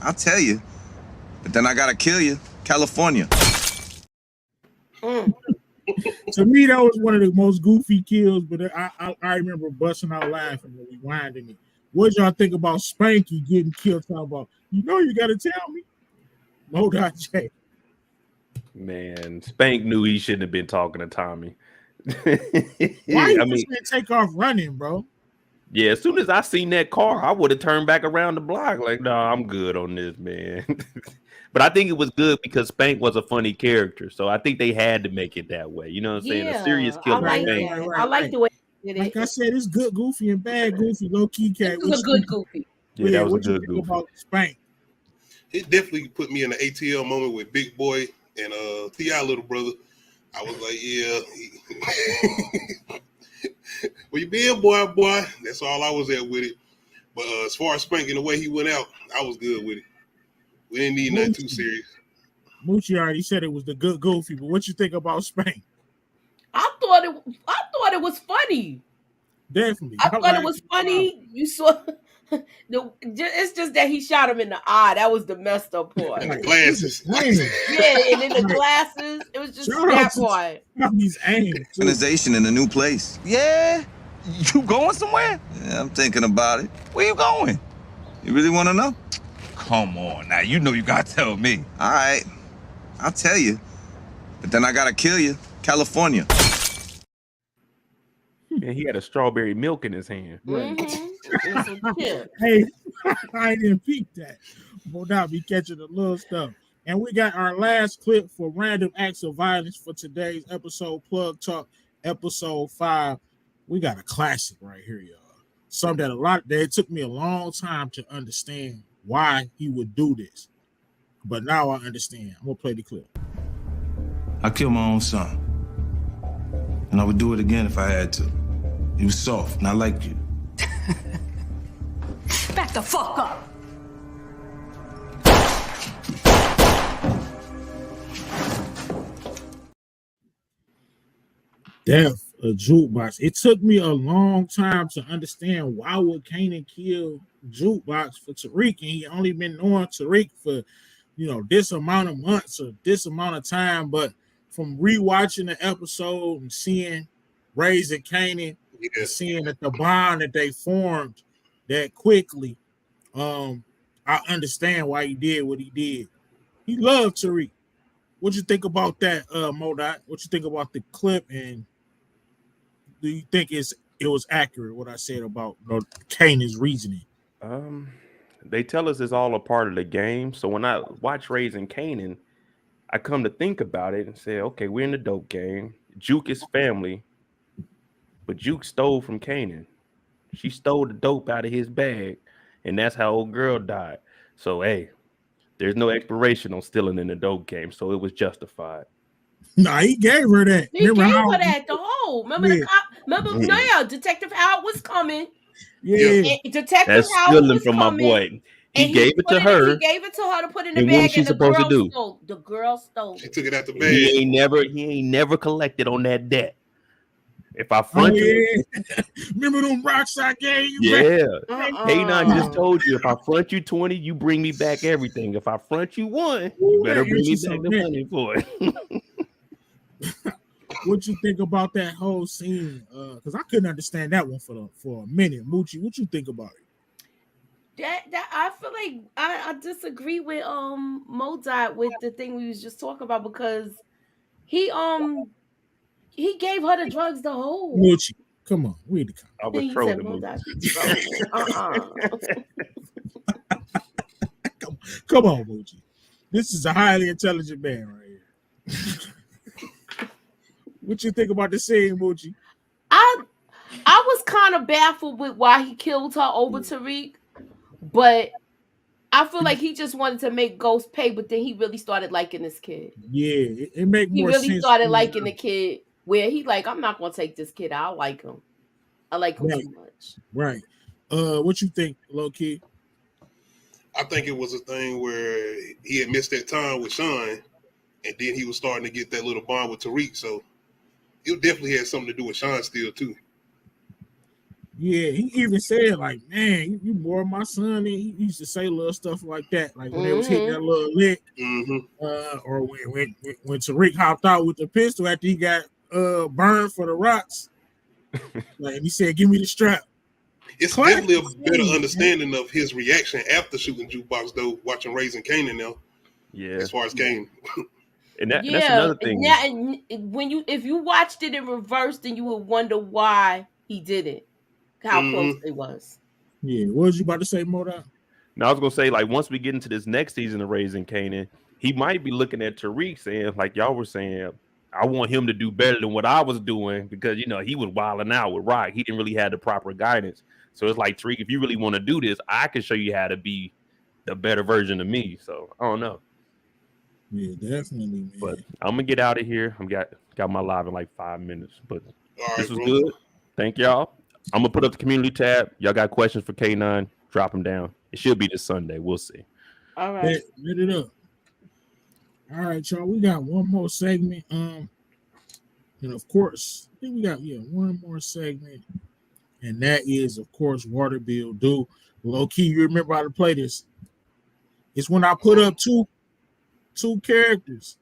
I'll tell you. But then I gotta kill you. California. To me, that was one of the most goofy kills, but I remember busting out laughing when we winding it. What y'all think about Spanky getting killed? Talking about, you gotta tell me. Mo.J. Man, Spank knew he shouldn't have been talking to Tommy. Why you just take off running, bro? Yeah, as soon as I seen that car, I would have turned back around the block. Like, no, I'm good on this, man. But I think it was good because Spank was a funny character. So I think they had to make it that way. You know what I'm saying? A serious killer. I like the way he did it. Like I said, it's good goofy and bad goofy, low key cat. It was a good goofy. Yeah, that was a good goofy. About Spank? It definitely put me in an ATL moment with Big Boy and T.I. little brother. I was like, yeah. Well, you being boy. That's all I was at with it. But as far as Spanking the way he went out, I was good with it. We didn't need nothing too serious. Moochie already said it was the good goofy, but what you think about Spank? I thought it was funny. Definitely. I thought it was funny. You saw it's just that he shot him in the eye. That was the messed up part. And the glasses. Yeah, and then the glasses. It was just that part. He's angry. Organization in a new place. Yeah? You going somewhere? Yeah, I'm thinking about it. Where you going? You really want to know? Come on, now you know you gotta tell me. All right, I'll tell you. But then I gotta kill you. California. And he had a strawberry milk in his hand. Mm-hmm. And some chips. Hey, I didn't peep that. But now be catching the little stuff. And we got our last clip for random acts of violence for today's episode, Plug Talk, episode 5. We got a classic right here, y'all. Something that it took me a long time to understand why he would do this. But now I understand. I'm gonna play the clip. I killed my own son. And I would do it again if I had to. He was soft, not like you. Back the fuck up. Death, a jukebox. It took me a long time to understand why would Kanan kill jukebox for Tariq, and he only been knowing Tariq for this amount of months or this amount of time. But from rewatching the episode and seeing Raising Kanan, and seeing that the bond that they formed that quickly, I understand why he did what he did. He loved Tariq. What you think about that, Modot? What you think about the clip, and do you think it was accurate what I said about Kanan's reasoning? They tell us it's all a part of the game. So when I watch Raising Kanan, I come to think about it and say, okay, we're in the dope game. Juke is family, but Juke stole from Kanan. She stole the dope out of his bag, and that's how old girl died. So hey, there's no expiration on stealing in the dope game, so it was justified. Nah, he gave her that. He gave her that the whole. Remember the cop? Remember, Detective Howard was coming. Yeah, Detective Howard was from coming. My boy. He gave it to her. He gave it to her to put in the and bag, what she and supposed to do? The girl stole. She took it out the bag. He ain't never collected on that debt. If I front you, remember them rocks I gave you? Yeah. K9 just told you, if I front you 20, you bring me back everything. If I front you 1, you better bring me back the money for it. What you think about that whole scene? Because I couldn't understand that one for a minute. Moochie, what you think about it? That I feel like I disagree with Modot with the thing we was just talking about, because he gave her the drugs to hold. Moochie, come on, read the comment. I was trolling. Come on, Moochie. This is a highly intelligent man right here. What you think about the scene, Moochie? I was kind of baffled with why he killed her over Tariq, but I feel like he just wanted to make Ghost pay, but then he really started liking this kid. Yeah, it make more sense. He really started liking the kid, where he like, I'm not gonna take this kid. I like him. I like him too much. Right. What you think, low key? I think it was a thing where he had missed that time with Sean, and then he was starting to get that little bond with Tariq. So it definitely had something to do with Sean still too. Yeah, he even said like, "Man, you more my son." And he used to say little stuff like that, like when they was hitting that little lick, or when Tariq hopped out with the pistol after he got burned for the rocks. Like he said, "Give me the strap." It's definitely a better understanding of his reaction after shooting Jukebox, though. Watching Raising Kanan now, as far as Kanan. And that's another thing. Yeah, and if you watched it in reverse, then you would wonder why he did it. How close it was. Yeah, what was you about to say, Moda? Now I was gonna say, like, once we get into this next season of Raising Kanan, he might be looking at Tariq saying, like y'all were saying, I want him to do better than what I was doing, because he was wilding out with Rock. He didn't really have the proper guidance. So it's like, Tariq, if you really want to do this, I can show you how to be the better version of me. So I don't know. Yeah, definitely, man. But I'm gonna get out of here. I'm got my live in like 5 minutes. But this was bro. good. Thank y'all. I'm gonna put up the community tab. Y'all got questions for K9? Drop them down. It should be this Sunday. We'll see. All right. Let it up. All right, y'all. We got one more segment. And of course, I think we got one more segment, and that is, of course, Water Bill Due. Low key, you remember how to play this? It's when I put up two characters,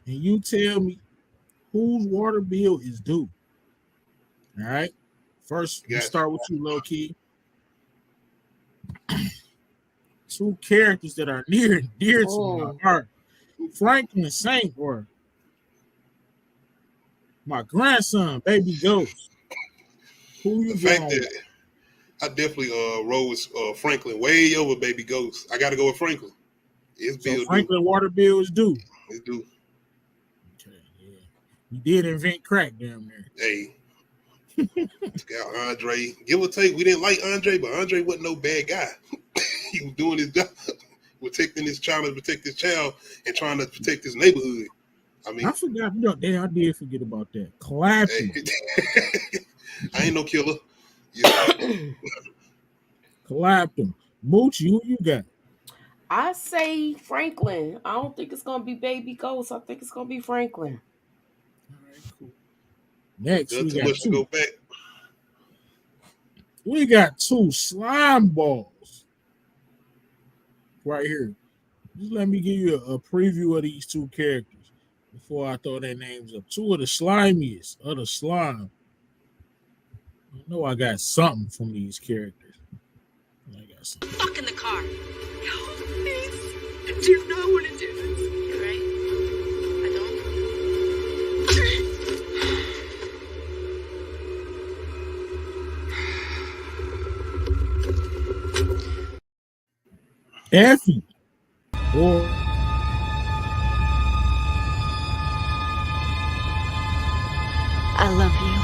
and you tell me whose water bill is due. All right. First, we start with you, low key. Two characters that are near and dear to my heart. Franklin Saint, or my grandson, Baby Ghost. Who you the fact going that with? I definitely roll with Franklin way over Baby Ghost. I got to go with Franklin. It's So Bill Franklin water bill is due. It's due. Okay, yeah. You did invent crack down there. Hey, took out Andre. Give or take, we didn't like Andre, but Andre wasn't no bad guy. He was doing his job, protecting his child, to protect his child, and trying to protect his neighborhood. I mean, I forgot. Damn, I did forget about that. Clapton. Hey, I ain't no killer. Yeah. Clapton. Moochie, who you got? I say Franklin. I don't think it's gonna be Baby Ghost. I think it's gonna be Franklin. All right, cool. Next, Done we too got much to go back. We got two slime balls right here. Just let me give you a preview of these two characters before I throw their names up. Two of the slimiest of the slime. I know I got something from these characters. I got something. Fuck in the car. No, please. Do not want to do this. You're right. I don't. Effie. Or I love you.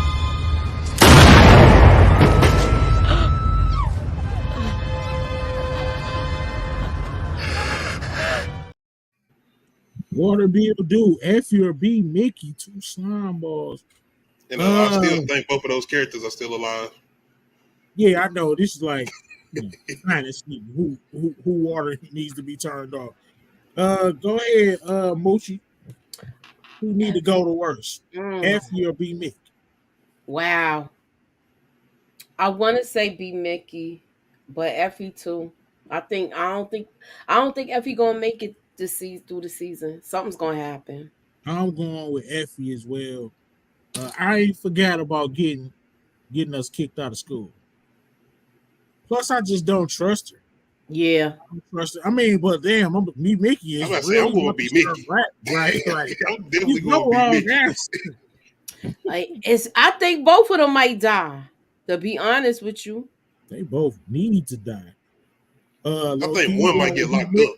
Water Bill do Effie or B Mickey, two slime balls. And I still think both of those characters are still alive. Yeah, I know. This is like trying to see who water needs to be turned off. Go ahead, Mochi. Who need to go to worst? Effie or B Mickey? Wow. I want to say B Mickey, but Effie too. I don't think Effie gonna make it through the season. Something's gonna happen. I'm going with Effie as well. I ain't forgot about getting us kicked out of school. Plus, I just don't trust her. Yeah. I don't trust her. I mean, but damn, Mickey is I'm about to really say, I'm going to be Mickey. Right. I'm definitely going to be Mickey. Like I think both of them might die. To be honest with you, they both need to die. I think one might get locked up.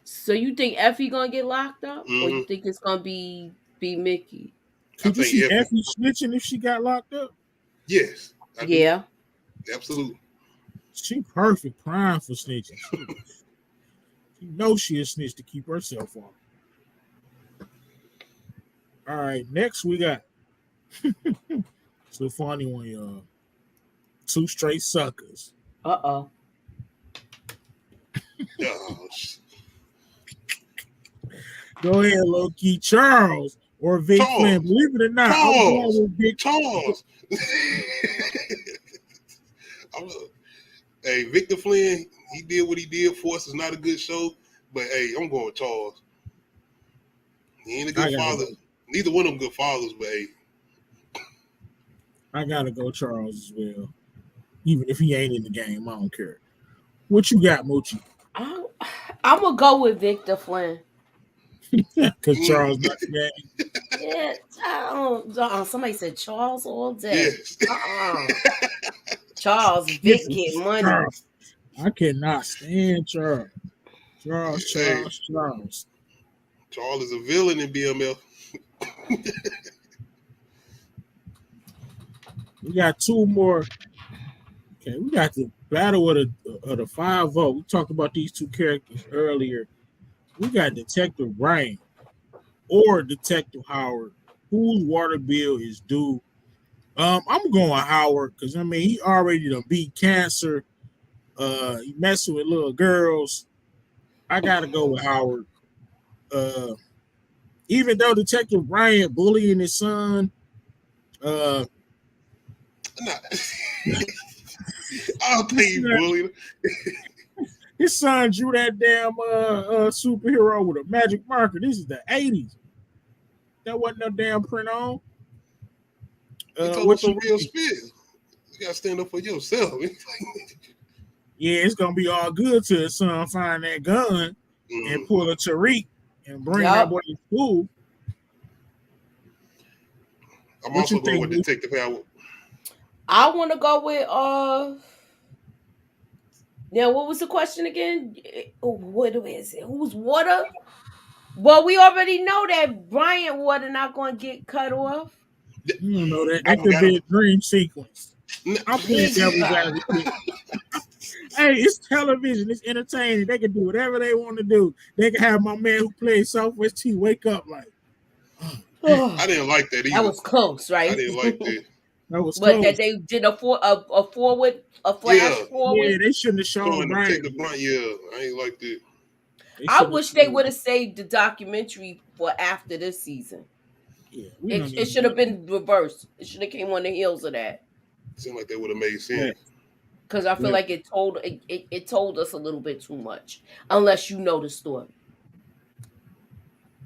So you think Effie gonna get locked up, Mm-hmm. or you think it's gonna be Mickey? Could you see Effie snitching if she got locked up? Yes. Yeah. Absolutely. She perfect prime for snitching. She knows she is snitch to keep herself on. All right, next we got it's a funny one, y'all. Two straight suckers. Uh-oh. Go ahead, low-key. Charles or Vic Flynn. Believe it or not, I'm going with Vic Charles. Hey, Victor Flynn, he did what he did. Force is not a good show, but hey, I'm going with Charles. He ain't a good father. Neither one of them good fathers, but hey. I gotta go Charles as well. Even if he ain't in the game, I don't care. What you got, Mochi? I'm gonna go with Victor Flynn. Because Charles not the game. Yeah, somebody said Charles all day. Yes. Charles, Vic get money. Charles. I cannot stand Charles. Charles. Charles is a villain in BMF. We got two more. Okay, we got the battle of the 5-0. We talked about these two characters earlier. We got Detective Ryan or Detective Howard. Whose water bill is due? I'm going Howard because I mean he already done beat cancer. He messing with little girls. I gotta go with Howard. Even though Detective Ryan bullying his son, I don't think he bullied. His son drew that damn superhero with a magic marker. This is the 80s. That wasn't no damn print on. He told us some real spit. You gotta stand up for yourself. Yeah, it's gonna be all good till his son find that gun and pull a Tariq and bring that boy to school. I'm also going with Detective Howard. I want to go with Now, what was the question again? What is it? Who's Water? Well, we already know that Bryant Water not going to get cut off. You don't know that. I That could forgot be a dream sequence. I'm playing devil's Jesus. advocate. Hey, it's television. It's entertaining. They can do whatever they want to do. They can have my man who plays Southwest T wake up like, I didn't like that either. That was close, right? I didn't like that. that was But close. that they did a forward, a flash Yeah. forward. Yeah, they shouldn't have shown Showing them Brian. take the brunt. Yeah, I ain't like that. I wish they would have saved the documentary for after this season. Yeah, it should have been reversed. It should have came on the heels of that. Seemed like that would have made sense. Because I feel like it told us a little bit too much, unless you know the story.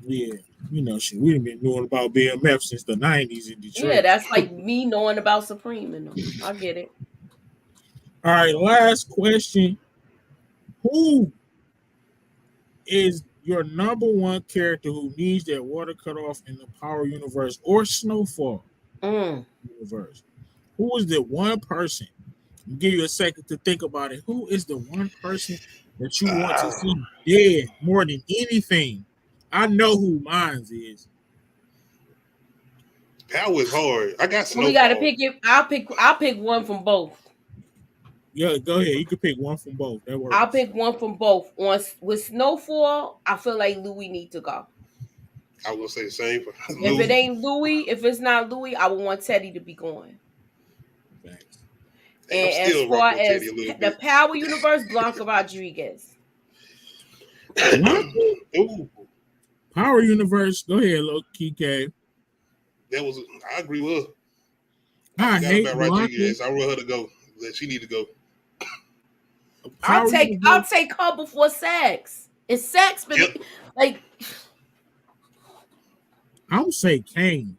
Yeah, we've been knowing about BMF since the 90s in Detroit. Yeah, that's like me knowing about Supreme and them. I get it. All right, last question. Who is your number one character who needs their water cut off in the Power Universe or Snowfall universe? Who is the one person? I'll give you a second to think about it. Who is the one person that you want to see dead more than anything? I know who mine is. That was hard. I got Snowfall. We got to pick it. I'll pick one from both. Yeah, go ahead. You can pick one from both. That works. I'll pick one from both. With Snowfall, I feel like Louis needs to go. I will say the same for If it ain't Louis, if it's not Louis, I would want Teddy to be going. Thanks. And as far as the Power Universe, Blanca Rodriguez. Power Universe, go ahead, Lil KK. I agree with her. I hate Rodriguez. I want her to go. She need to go. I'll take her before Sax. It's Sax, but like I'm say Kane.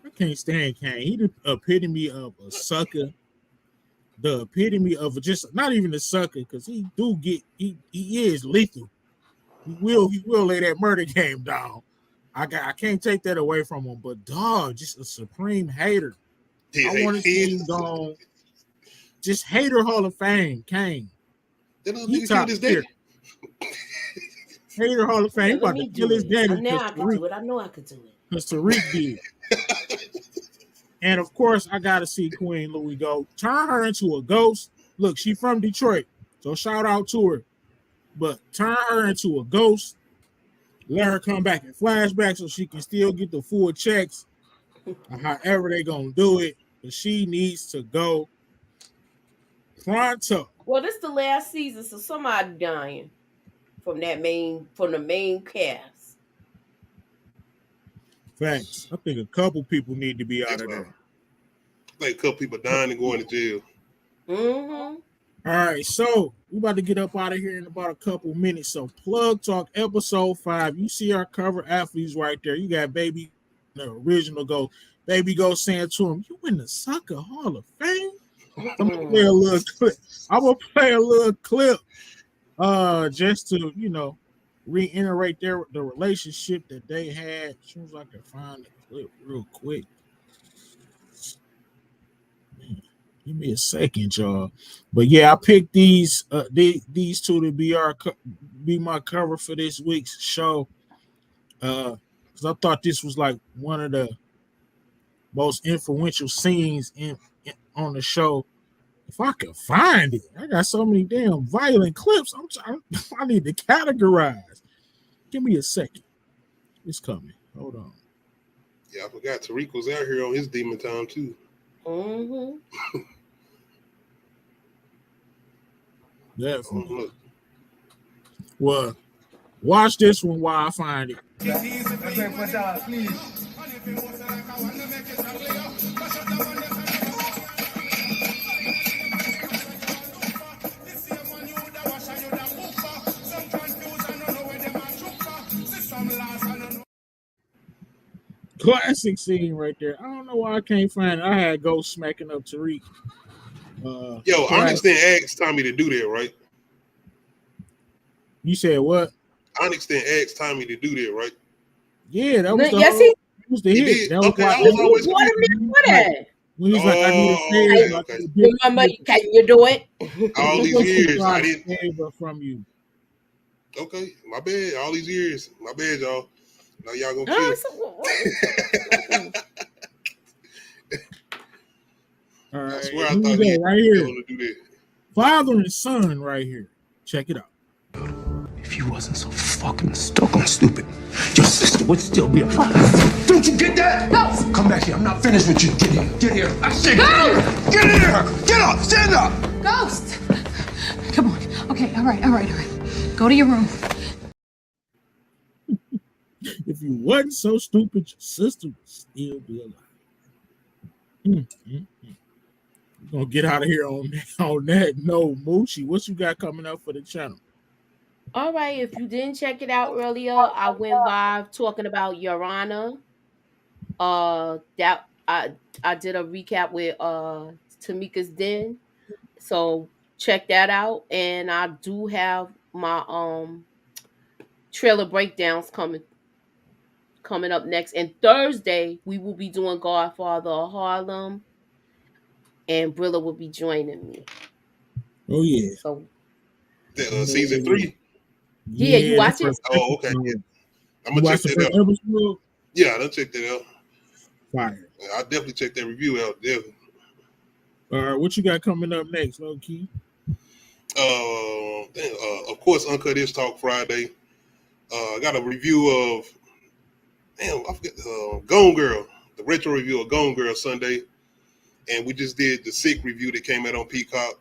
I can't stand Kane. He the epitome of a sucker. The epitome of just not even a sucker, because he is lethal. He will lay that murder game down. I can't take that away from him. But dog, just a supreme hater. I want to see him gone. Just hater Hall of Fame, Kane. He top tier. Hater Hall of Fame. He about to kill his daddy. I know I could do it. Because Tariq did. And of course, I gotta see Queen Louis go. Turn her into a ghost. Look, she from Detroit, so shout out to her. But turn her into a ghost. Let her come back in flashback so she can still get the full checks. Or however they gonna do it, but she needs to go pronto. Well, this is the last season, so somebody dying from the main cast. Facts. I think a couple people need to be out of there. Like a couple people dying and going to jail. Mm-hmm. All right, so we about to get up out of here in about a couple minutes. So Plug Talk episode 5. You see our cover athletes right there. You got Baby, the original go. Baby go saying to him, "You in the Soccer Hall of Fame?" I'm gonna play a little clip. Just to reiterate the relationship that they had. As soon as I can find the clip real quick. Man, give me a second, y'all. But yeah, I picked these two to be my cover for this week's show. Because I thought this was like one of the most influential scenes on the show. If I can find it, I got so many damn violent clips. I need to categorize. Give me a second. It's coming. Hold on. Yeah, I forgot Tariq was out here on his demon time too. Mm-hmm. Definitely. Well, watch this one while I find it. Classic scene right there. I don't know why I can't find it. I had Ghost smacking up Tariq. Yo, Onyx didn't ask Tommy to do that, right? You said what? Onyx didn't ask Tommy to do that, right? Yeah, that was the he was the hit. That was okay, why, I was always When he's like, I need a Oh, favor. okay. Remember, can you do it? All He these wants to years, try I a didn't. favor from you. Okay, my bad. All these years, my bad, y'all. Now y'all gonna Oh, kill. All right, I swear I here we thought he go. Right here. was going to do that. Father and son right here. Check it out. If you wasn't so fucking stuck on stupid, your sister would still be alive. Don't you get that? No. Come back here. I'm not finished with you. Get here. Get here. I said get in here. Get up. Stand up. Ghost! Come on. Okay, all right. Go to your room. If you wasn't so stupid, your sister would still be alive. We're gonna get out of here on that. No, Moochie, what you got coming up for the channel? All right, if you didn't check it out earlier, I went live talking about Your Honor. That I did a recap with Tamika's Den. So check that out. And I do have my trailer breakdowns coming up next. And Thursday we will be doing Godfather of Harlem. And Brilla will be joining me. Oh yeah. So season 3. Yeah, you watch it? Oh, okay. Yeah. I'm You gonna watch check the that first out. episode? Yeah, I'll check that out. Fire. I'll definitely check that review out. Definitely. All right, what you got coming up next, low key? Of course, Uncut Is Talk Friday. I got a review of I forget Gone Girl, the retro review of Gone Girl Sunday, and we just did the Sick review that came out on Peacock.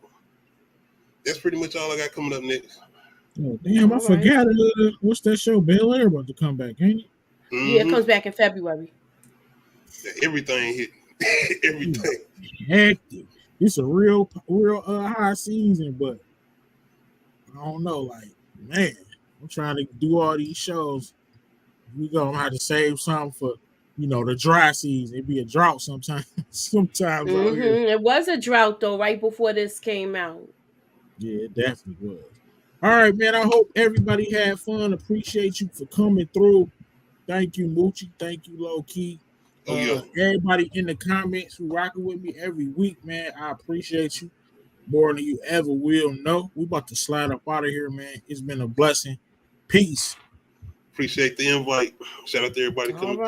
That's pretty much all I got coming up next. Oh damn, I forgot it. What's that show? Bel Air about to come back, ain't it? Yeah, it comes back in February. Yeah, everything hit. Everything. Hectic. It's a real high season, but I don't know. Like, man, I'm trying to do all these shows. We gonna have to save some for, the dry season. It'd be a drought sometimes. Sometimes out here. It was a drought though, right before this came out. Yeah, it definitely was. All right, man. I hope everybody had fun. Appreciate you for coming through. Thank you, Moochie. Thank you, Low Key. Everybody in the comments who rocking with me every week, man. I appreciate you more than you ever will know. We about to slide up out of here, man. It's been a blessing. Peace. Appreciate the invite. Shout out to everybody coming through.